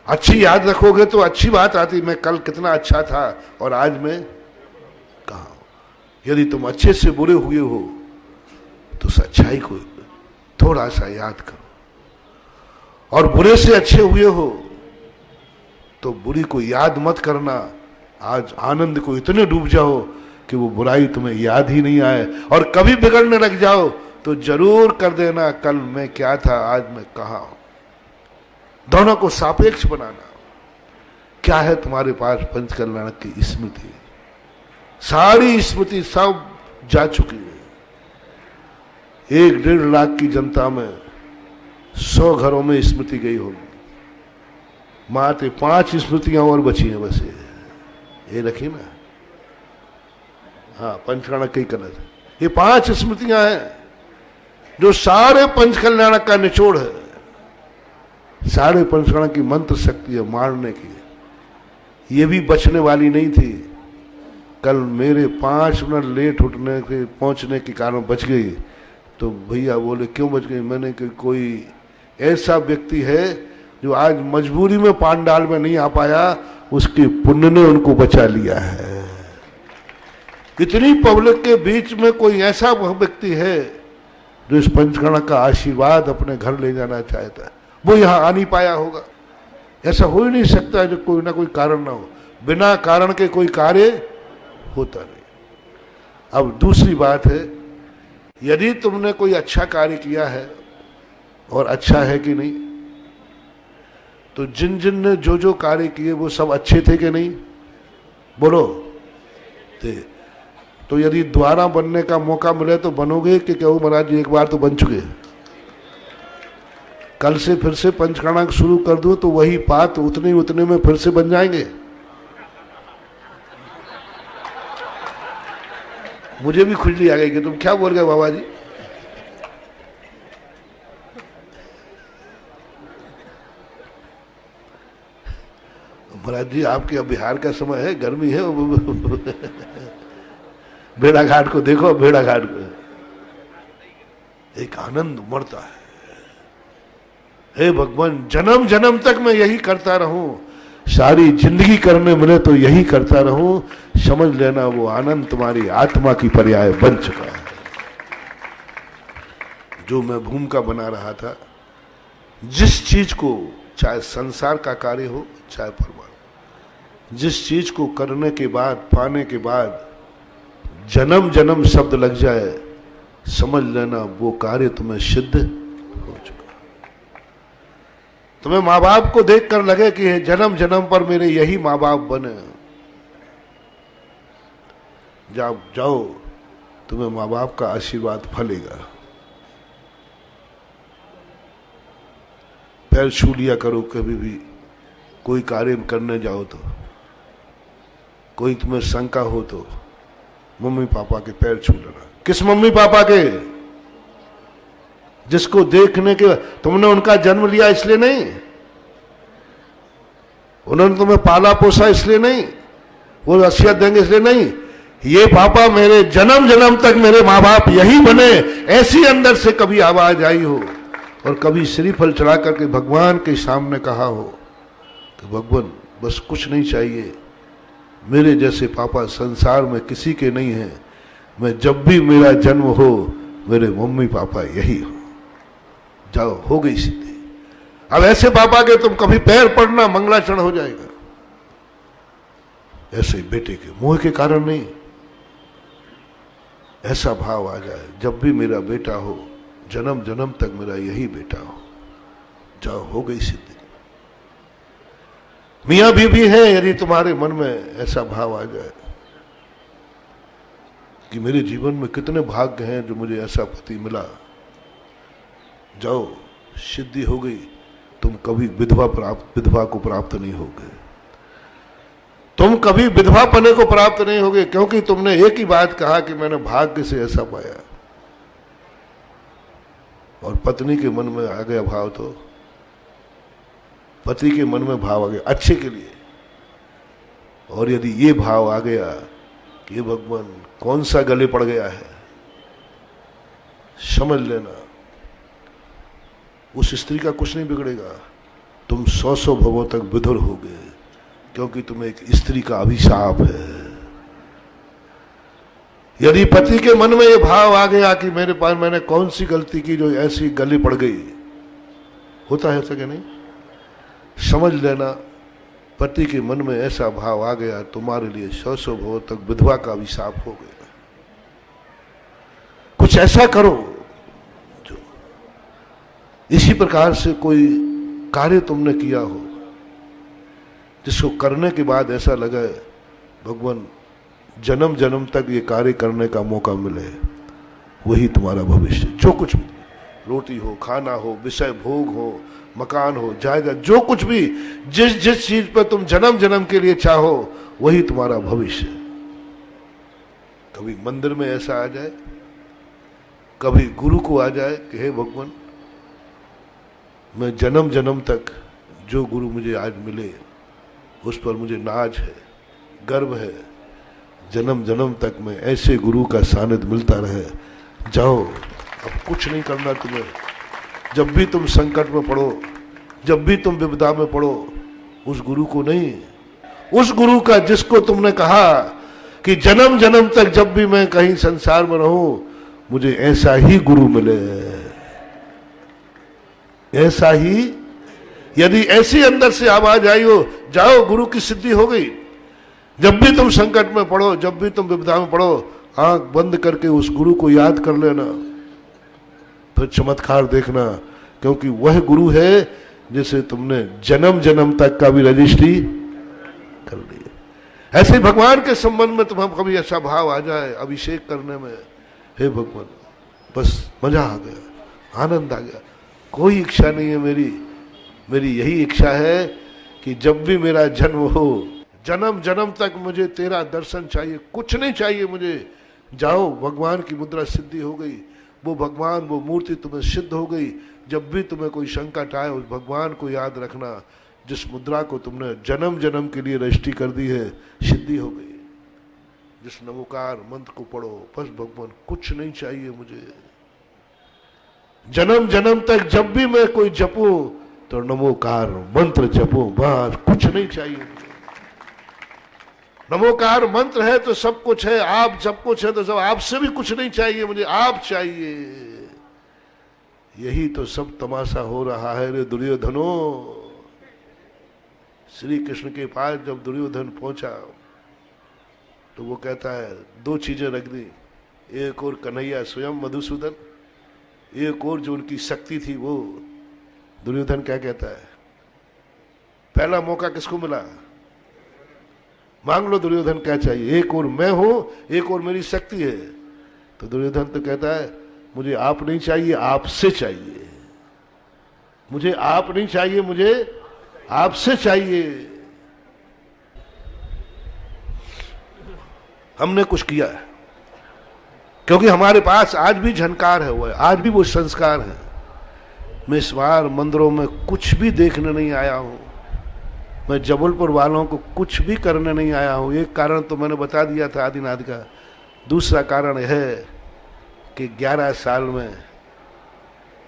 अच्छी याद रखोगे तो अच्छी बात आती, मैं कल कितना अच्छा था और आज मैं कहाँ हूं। यदि तुम अच्छे से बुरे हुए हो तो सच्चाई को थोड़ा सा याद करो, और बुरे से अच्छे हुए हो तो बुरी को याद मत करना। आज आनंद को इतने डूब जाओ कि वो बुराई तुम्हें याद ही नहीं आए, और कभी बिगड़ने लग जाओ तो जरूर कर देना कल मैं क्या था आज मैं कहाँ हूं। दोनों को सापेक्ष बनाना। क्या है तुम्हारे पास? पंच कल्याण की स्मृति, सारी स्मृति सब जा चुकी है। 1-1.5 लाख की जनता में 100 घरों में स्मृति गई होगी, माते 5 स्मृतियां और बची हैं बस ये रखी ना। हाँ, पंचकर्णक कई कलर, ये 5 स्मृतियां हैं जो सारे पंचकल्याणक का निचोड़ है। सारे पंचकर्णक की मंत्र शक्ति है मारने की। ये भी बचने वाली नहीं थी। कल मेरे 5 मिनट लेट उठने के पहुंचने के कारण बच गई। तो भैया बोले क्यों बच गई? मैंने कि कोई ऐसा व्यक्ति है जो आज मजबूरी में पांडाल में नहीं आ पाया, उसके पुण्य ने उनको बचा लिया है। इतनी पब्लिक के बीच में कोई ऐसा व्यक्ति है जो इस पंचकर्णक का आशीर्वाद अपने घर ले जाना चाहता है, वो यहां आ नहीं पाया होगा। ऐसा हो ही नहीं सकता जो कोई ना कोई कारण ना हो। बिना कारण के कोई कार्य होता नहीं। अब दूसरी बात है, यदि तुमने कोई अच्छा कार्य किया है और अच्छा है कि नहीं, तो जिन जिन ने जो जो कार्य किए वो सब अच्छे थे कि नहीं? बोलो थे। तो यदि दोबारा बनने का मौका मिले तो बनोगे कि क्या? महाराज जी एक बार तो बन चुके, कल से फिर से पंचकर्णक शुरू कर दूं तो वही पात उतने में फिर से बन जाएंगे। मुझे भी खुजली आ गई कि तुम क्या बोल गए बाबा जी। महाराज जी आपके अब बिहार का समय है, गर्मी है। भेड़ा घाट को देखो, भेड़ा घाट को एक आनंद उमड़ता है। हे भगवान, जन्म जन्म तक मैं यही करता रहूं, सारी जिंदगी करने मिले तो यही करता रहूं। समझ लेना वो आनंद तुम्हारी आत्मा की पर्याय बन चुका है। जो मैं भूमिका बना रहा था, जिस चीज को, चाहे संसार का कार्य हो चाहे परमाणु, जिस चीज को करने के बाद, पाने के बाद जन्म जन्म शब्द लग जाए, समझ लेना वो कार्य तुम्हें सिद्ध हो चुका। तुम्हें माँ बाप को देखकर लगे कि जन्म जन्म पर मेरे यही माँ बाप बने, जाओ तुम्हें माँ बाप का आशीर्वाद फलेगा। पैर छू लिया करो कभी भी कोई कार्य करने जाओ तो, कोई तुम्हें शंका हो तो मम्मी पापा के पैर छू लेना। किस मम्मी पापा के? जिसको देखने के तुमने उनका जन्म लिया इसलिए नहीं, उन्होंने तुम्हें पाला पोसा इसलिए नहीं, वो वसीयत देंगे इसलिए नहीं। ये पापा मेरे जन्म जन्म तक मेरे माँ बाप यही बने, ऐसी अंदर से कभी आवाज आई हो और कभी श्रीफल चढ़ा करके भगवान के सामने कहा हो कि भगवान बस कुछ नहीं चाहिए, मेरे जैसे पापा संसार में किसी के नहीं हैं, मैं जब भी मेरा जन्म हो मेरे मम्मी पापा यही हो। जाओ, हो गई सिद्धि। अब ऐसे पापा के तुम कभी पैर पड़ना मंगलाचरण हो जाएगा। ऐसे बेटे के मोह के कारण नहीं, ऐसा भाव आ जाए जब भी मेरा बेटा हो, जन्म जन्म तक मेरा यही बेटा हो। जाओ, हो गई सिद्धि। मियां बीवी है, यदि तुम्हारे मन में ऐसा भाव आ जाए कि मेरे जीवन में कितने भाग्य हैं जो मुझे ऐसा पति मिला, जाओ, सिद्धि हो गई। तुम कभी विधवा को प्राप्त नहीं होगे, तुम कभी विधवा पने को प्राप्त नहीं होगे, क्योंकि तुमने एक ही बात कहा कि मैंने भाग्य से ऐसा पाया। और पत्नी के मन में आ गया भाव, तो पति के मन में भाव आ गया अच्छे के लिए। और यदि ये भाव आ गया कि भगवान कौन सा गले पड़ गया है, समझ लेना उस स्त्री का कुछ नहीं बिगड़ेगा। तुम 100 भवों तक विधुर होगे, क्योंकि तुम्हें एक स्त्री का अभिशाप है। यदि पति के मन में यह भाव आ गया कि मेरे पास मैंने कौन सी गलती की जो ऐसी गली पड़ गई, होता है ऐसा कि नहीं? समझ लेना पति के मन में ऐसा भाव आ गया, तुम्हारे लिए 100 भवों तक विधवा का अभिशाप हो गया। कुछ ऐसा करो जो इसी प्रकार से कोई कार्य तुमने किया हो जिसको करने के बाद ऐसा लगे भगवान जन्म जन्म तक ये कार्य करने का मौका मिले, वही तुम्हारा भविष्य। जो कुछ रोटी हो, खाना हो, विषय भोग हो, मकान हो, जायदाद, जो कुछ भी, जिस जिस चीज पर तुम जन्म जन्म के लिए चाहो वही तुम्हारा भविष्य है। कभी मंदिर में ऐसा आ जाए, कभी गुरु को आ जाए कि हे भगवान, मैं जन्म जन्म तक जो गुरु मुझे आज मिले उस पर मुझे नाज है, गर्व है, जन्म जन्म तक मैं ऐसे गुरु का सानिध्य मिलता रहे। जाओ, अब कुछ नहीं करना तुम्हें। जब भी तुम संकट में पड़ो, जब भी तुम विपदा में पड़ो, उस गुरु को नहीं, उस गुरु का जिसको तुमने कहा कि जन्म जन्म तक जब भी मैं कहीं संसार में रहूं मुझे ऐसा ही गुरु मिले, ऐसा ही। यदि ऐसी अंदर से आवाज आई हो, जाओ गुरु की सिद्धि हो गई। जब भी तुम संकट में पड़ो, जब भी तुम विपदा में पड़ो, आंख बंद करके उस गुरु को याद कर लेना, फिर चमत्कार देखना, क्योंकि वह गुरु है जिसे तुमने जन्म जन्म तक का भी रजिस्ट्री कर ली। ऐसे भगवान के संबंध में तुम्हें कभी ऐसा भाव आ जाए अभिषेक करने में, हे भगवान, बस मजा आ गया, आनंद आ गया, कोई इच्छा नहीं है मेरी यही इच्छा है कि जब भी मेरा जन्म हो, जन्म जन्म तक मुझे तेरा दर्शन चाहिए, कुछ नहीं चाहिए मुझे। जाओ, भगवान की मुद्रा सिद्धि हो गई, वो भगवान, वो मूर्ति तुम्हें सिद्ध हो गई। जब भी तुम्हें कोई संकट आए, उस भगवान को याद रखना जिस मुद्रा को तुमने जन्म जन्म के लिए रजिस्ट्री कर दी है, सिद्धि हो गई। जिस नमोकार मंत्र को पढ़ो, बस भगवान कुछ नहीं चाहिए मुझे। जन्म जन्म तक जब भी मैं कोई जपू तो नमोकार मंत्र जपो, बस कुछ नहीं चाहिए मुझे। नमोकार मंत्र है तो सब कुछ है, आप सब कुछ है तो सब, आपसे भी कुछ नहीं चाहिए मुझे, आप चाहिए। यही तो सब तमाशा हो रहा है रे दुर्योधनो। श्री कृष्ण के पास जब दुर्योधन पहुंचा तो वो कहता है, दो चीजें रख दी, एक और कन्हैया स्वयं मधुसूदन, एक और जो उनकी शक्ति थी वो। दुर्योधन क्या कहता है, पहला मौका किसको मिला, मांग लो दुर्योधन क्या चाहिए, एक और मैं हूं, एक और मेरी शक्ति है। तो दुर्योधन तो कहता है, मुझे आप नहीं चाहिए, आपसे चाहिए, मुझे आप नहीं चाहिए, मुझे आपसे चाहिए। हमने कुछ किया है, क्योंकि हमारे पास आज भी झनकार है, वो आज भी वो संस्कार है। मैं इस बार मंदिरों में कुछ भी देखने नहीं आया हूं, मैं जबलपुर वालों को कुछ भी करने नहीं आया हूं। एक कारण तो मैंने बता दिया था आदिनाथ का, दूसरा कारण है कि 11 साल में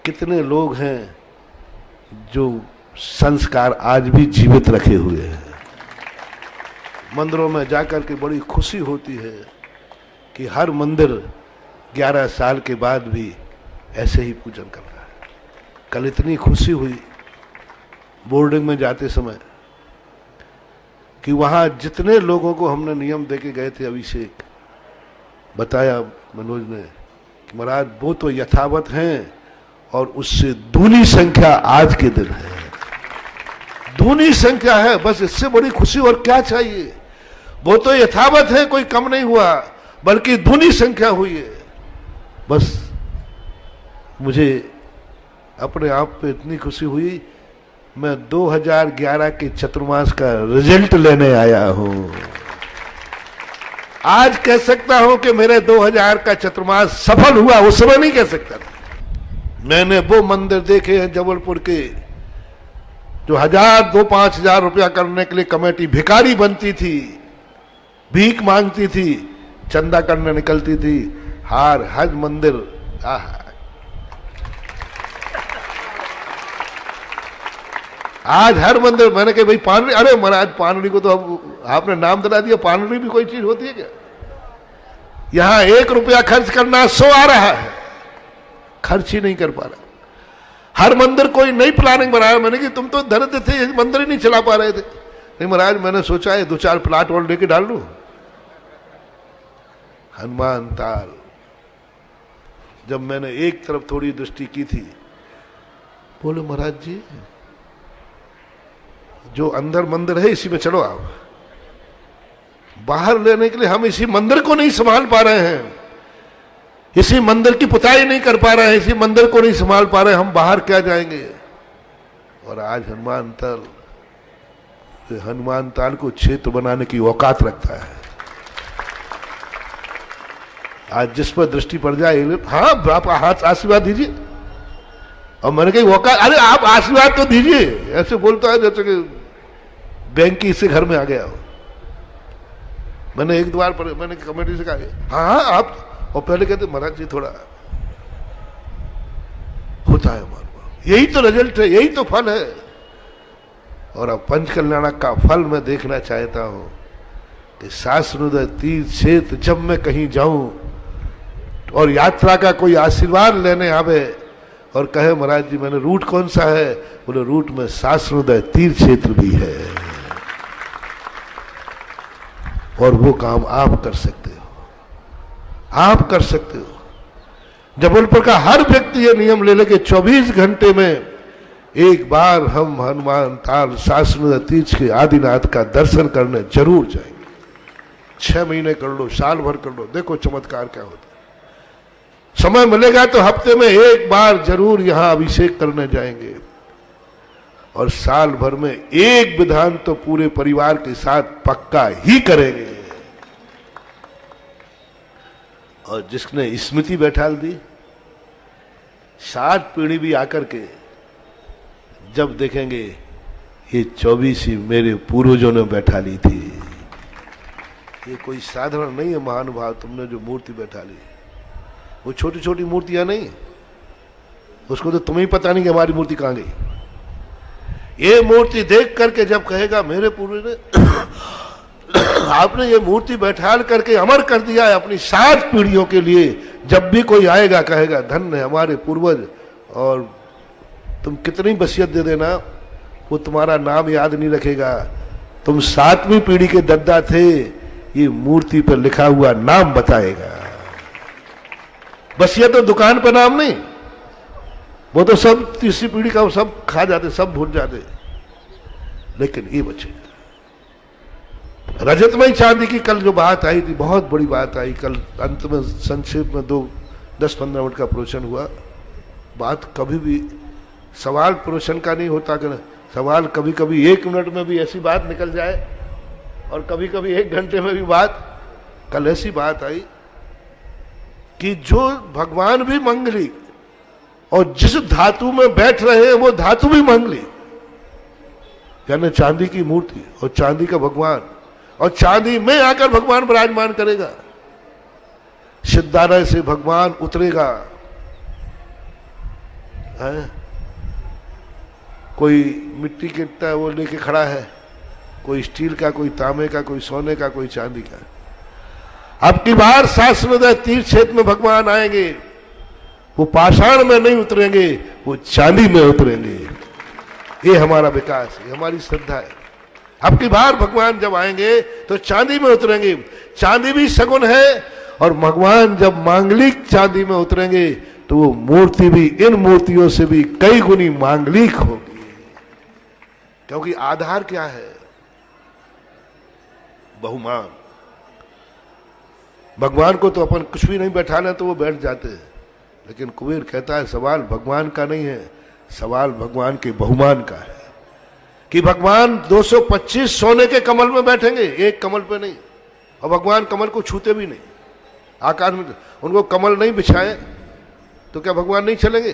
कितने लोग हैं जो संस्कार आज भी जीवित रखे हुए हैं। मंदिरों में जाकर के बड़ी खुशी होती है कि हर मंदिर 11 साल के बाद भी ऐसे ही पूजन कर रहा है। कल इतनी खुशी हुई बोर्डिंग में जाते समय कि वहां जितने लोगों को हमने नियम देके गए थे अभिषेक, बताया मनोज ने कि महाराज वो तो यथावत हैं और उससे दूनी संख्या आज के दिन है, दूनी संख्या है। बस इससे बड़ी खुशी और क्या चाहिए। वो तो यथावत है, कोई कम नहीं हुआ, बल्कि दूनी संख्या हुई है। बस मुझे अपने आप पे इतनी खुशी हुई, मैं 2011 के चतुर्मास का रिजल्ट लेने आया हूं। आज कह सकता हूं कि मेरे 2000 का चतुर्मास सफल हुआ, उस समय नहीं कह सकता था। मैंने वो मंदिर देखे हैं जबलपुर के जो 1000, 2-5 रुपया करने के लिए कमेटी भिखारी बनती थी, भीख मांगती थी, चंदा करने निकलती थी। हज मंदिर, आज हर मंदिर, मैंने कहा भाई पानरी, अरे महाराज पानरी को तो अब आपने नाम दिला दिया, पानरी भी कोई चीज होती है क्या। यहां 1 रुपया खर्च करना 100 आ रहा है, खर्च ही नहीं कर पा रहा। हर मंदिर कोई नई प्लानिंग बनाया, मैंने कि तुम तो दरिद्र थे, मंदिर ही नहीं चला पा रहे थे। नहीं महाराज, मैंने सोचा है 2-4 प्लाट और लेके डाल लूं। हनुमान ताल, जब मैंने एक तरफ थोड़ी दृष्टि की थी, बोले महाराज जी जो अंदर मंदिर है इसी में चलो आप, बाहर लेने के लिए हम इसी मंदिर को नहीं संभाल पा रहे हैं। इसी मंदिर की पुताई नहीं कर पा रहे हैं, इसी मंदिर को नहीं संभाल पा रहे, हम बाहर क्या जाएंगे। और आज हनुमान ताल को क्षेत्र बनाने की औकात रखता है। आज जिस पर दृष्टि पड़ जाए, हाँ आप हाथ आशीर्वाद दीजिए, और मैंने कही औकात, अरे आप आशीर्वाद तो दीजिए, ऐसे बोलता है जैसे कि बैंक की इससे घर में आ गया हो। मैंने एक बार मैंने कमेटी से कहा हाँ आप, और पहले कहते महाराज जी थोड़ा होता है हमारे, यही तो रिजल्ट है, यही तो फल है। और अब पंच कल्याणक का फल मैं देखना चाहता हूं कि शास्त्रोदय तीर्थ क्षेत्र जब मैं कहीं जाऊं और यात्रा का कोई आशीर्वाद लेने आवे और कहे महाराज जी मैंने रूट कौन सा है, बोले रूट में शास्त्रोदय तीर्थ क्षेत्र भी है। और वो काम आप कर सकते हो, आप कर सकते हो। जबलपुर का हर व्यक्ति ये नियम ले ले कि 24 घंटे में एक बार हम हनुमान ताल शास्त्रोदय तीर्थ के आदिनाथ का दर्शन करने जरूर जाएंगे। 6 महीने कर लो, साल भर कर लो, देखो चमत्कार क्या होता है। समय मिलेगा तो हफ्ते में एक बार जरूर यहां अभिषेक करने जाएंगे, और साल भर में एक विधान तो पूरे परिवार के साथ पक्का ही करेंगे। और जिसने स्मृति बैठाल दी, 60 पीढ़ी भी आकर के जब देखेंगे ये 24 ही मेरे पूर्वजों ने बैठा ली थी। ये कोई साधारण नहीं है महानुभाव, तुमने जो मूर्ति बैठा ली, वो छोटी छोटी मूर्तियां नहीं, उसको तो तुम्हें ही पता नहीं कि हमारी मूर्ति कहां गई। ये मूर्ति देख करके जब कहेगा मेरे पूर्वज ने आपने ये मूर्ति बैठाल करके अमर कर दिया है अपनी 7 पीढ़ियों के लिए, जब भी कोई आएगा कहेगा धन्य है हमारे पूर्वज, और तुम कितनी वसीयत दे देना वो तुम्हारा नाम याद नहीं रखेगा, तुम 7वीं पीढ़ी के दद्दा थे, ये मूर्ति पर लिखा हुआ नाम बताएगा। वसीयत तो दुकान पर नाम नहीं, वो तो सब तीसरी पीढ़ी का सब खा जाते, सब भूल जाते, लेकिन ये बचे। रजतमयी चांदी की कल जो बात आई थी, बहुत बड़ी बात आई कल, अंत में संक्षेप में 10-15 मिनट का प्रवचन हुआ। बात कभी भी सवाल प्रवचन का नहीं होता, कि सवाल कभी कभी 1 मिनट में भी ऐसी बात निकल जाए, और कभी कभी 1 घंटे में भी बात। कल ऐसी बात आई कि जो भगवान भी मंगली और जिस धातु में बैठ रहे हैं वो धातु भी मंगली, यानी चांदी की मूर्ति और चांदी का भगवान, और चांदी में आकर भगवान विराजमान करेगा। सिद्धालय से भगवान उतरेगा, है? कोई मिट्टी के वो लेके खड़ा है, कोई स्टील का, कोई तांबे का, कोई सोने का, कोई चांदी का। अब की बार शास्त्रोदय तीर्थ क्षेत्र में भगवान आएंगे, वो पाषाण में नहीं उतरेंगे, वो चांदी में उतरेंगे। ये हमारा विकास है, हमारी श्रद्धा है। अब की बार भगवान जब आएंगे तो चांदी में उतरेंगे। चांदी भी सगुन है, और भगवान जब मांगलिक चांदी में उतरेंगे तो वो मूर्ति भी इन मूर्तियों से भी कई गुनी मांगलिक होगी। क्योंकि आधार क्या है? बहुमान। भगवान को तो अपन कुछ भी नहीं बैठाना तो वो बैठ जाते हैं, लेकिन कुबेर कहता है सवाल भगवान का नहीं है, सवाल भगवान के बहुमान का है। कि भगवान 225 सोने के कमल में बैठेंगे, एक कमल पे नहीं, और भगवान कमल को छूते भी नहीं। आकाश में उनको कमल नहीं बिछाए तो क्या भगवान नहीं चलेंगे?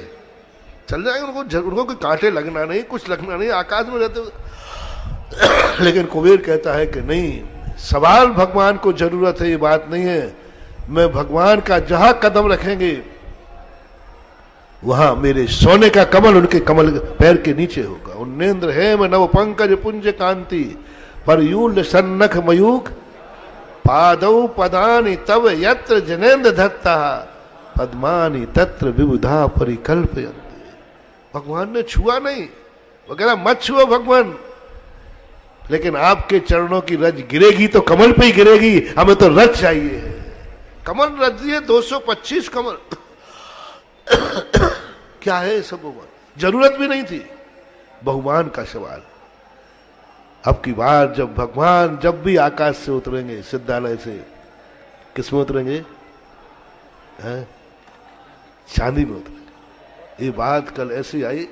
चल जाएंगे, उनको कोई कांटे लगना नहीं, कुछ लगना नहीं, आकाश में रहते हुए। लेकिन कुबेर कहता है कि नहीं, सवाल भगवान को जरूरत है, ये बात नहीं है। मैं भगवान का जहां कदम रखेंगे वहां मेरे सोने का कमल उनके कमल पैर के नीचे होगा। उन्नेन्द्र है मैं नव पंकज पुंज कांति, पर यूल सन्नख मयूख पादौ पदानि तव यत्र जनेन्द्र धत्ता, पद्मानि तत्र विबुधा परिकल्पयन्ति। भगवान ने छुआ नहीं, वगैरह मत छुओ भगवान, लेकिन आपके चरणों की रज गिरेगी तो कमल पे ही गिरेगी, हमें तो रज चाहिए। कमल रज दिए 225 कमल। क्या है सब? जरूरत भी नहीं थी। बहुमान का सवाल। अब की बार जब भगवान जब भी आकाश से उतरेंगे, सिद्धालय से, किसमें उतरेंगे? हैं? चांदी में उतरेगा। ये बात कल ऐसे आई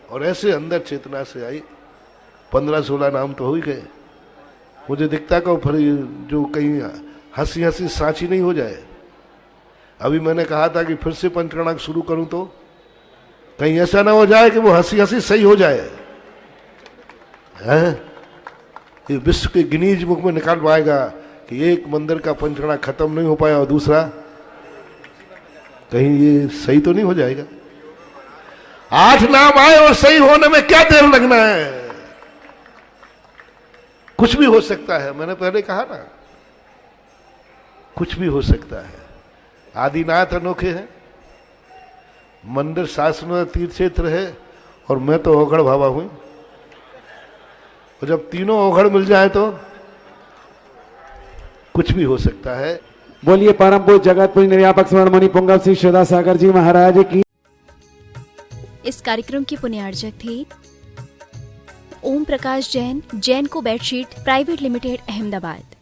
और ऐसे अंदर चेतना से आई, 15-16 नाम तो हो ही गए। मुझे दिखता को फिर जो कहीं हंसी हंसी सांची नहीं हो जाए। अभी मैंने कहा था कि फिर से पंचकर्णा शुरू करूं तो कहीं ऐसा ना हो जाए कि वो हंसी हंसी सही हो जाए, हैं? ये विश्व के गिनीज बुक में निकाल पाएगा कि एक मंदिर का पंचकर्णा खत्म नहीं हो पाया और दूसरा कहीं ये सही तो नहीं हो जाएगा। 8 नाम आए और सही होने में क्या देर लगना है? कुछ भी हो सकता है, मैंने पहले कहा ना, कुछ भी हो सकता है। आदिनाथ अनोखे हैं, मंदिर शासनों तीर्थ क्षेत्र है और मैं तो ओघड़ भावा हुई। और जब तीनों ओघड़ मिल जाए तो कुछ भी हो सकता है। बोलिए परम पूज्य जगतपुरी निर्यापक स्वर्ण मणि पुंगव श्री श्रद्धा सागर जी महाराज की। इस कार्यक्रम की पुण्यार्चक थे ओम प्रकाश जैन, जैन को बेडशीट प्राइवेट लिमिटेड, अहमदाबाद।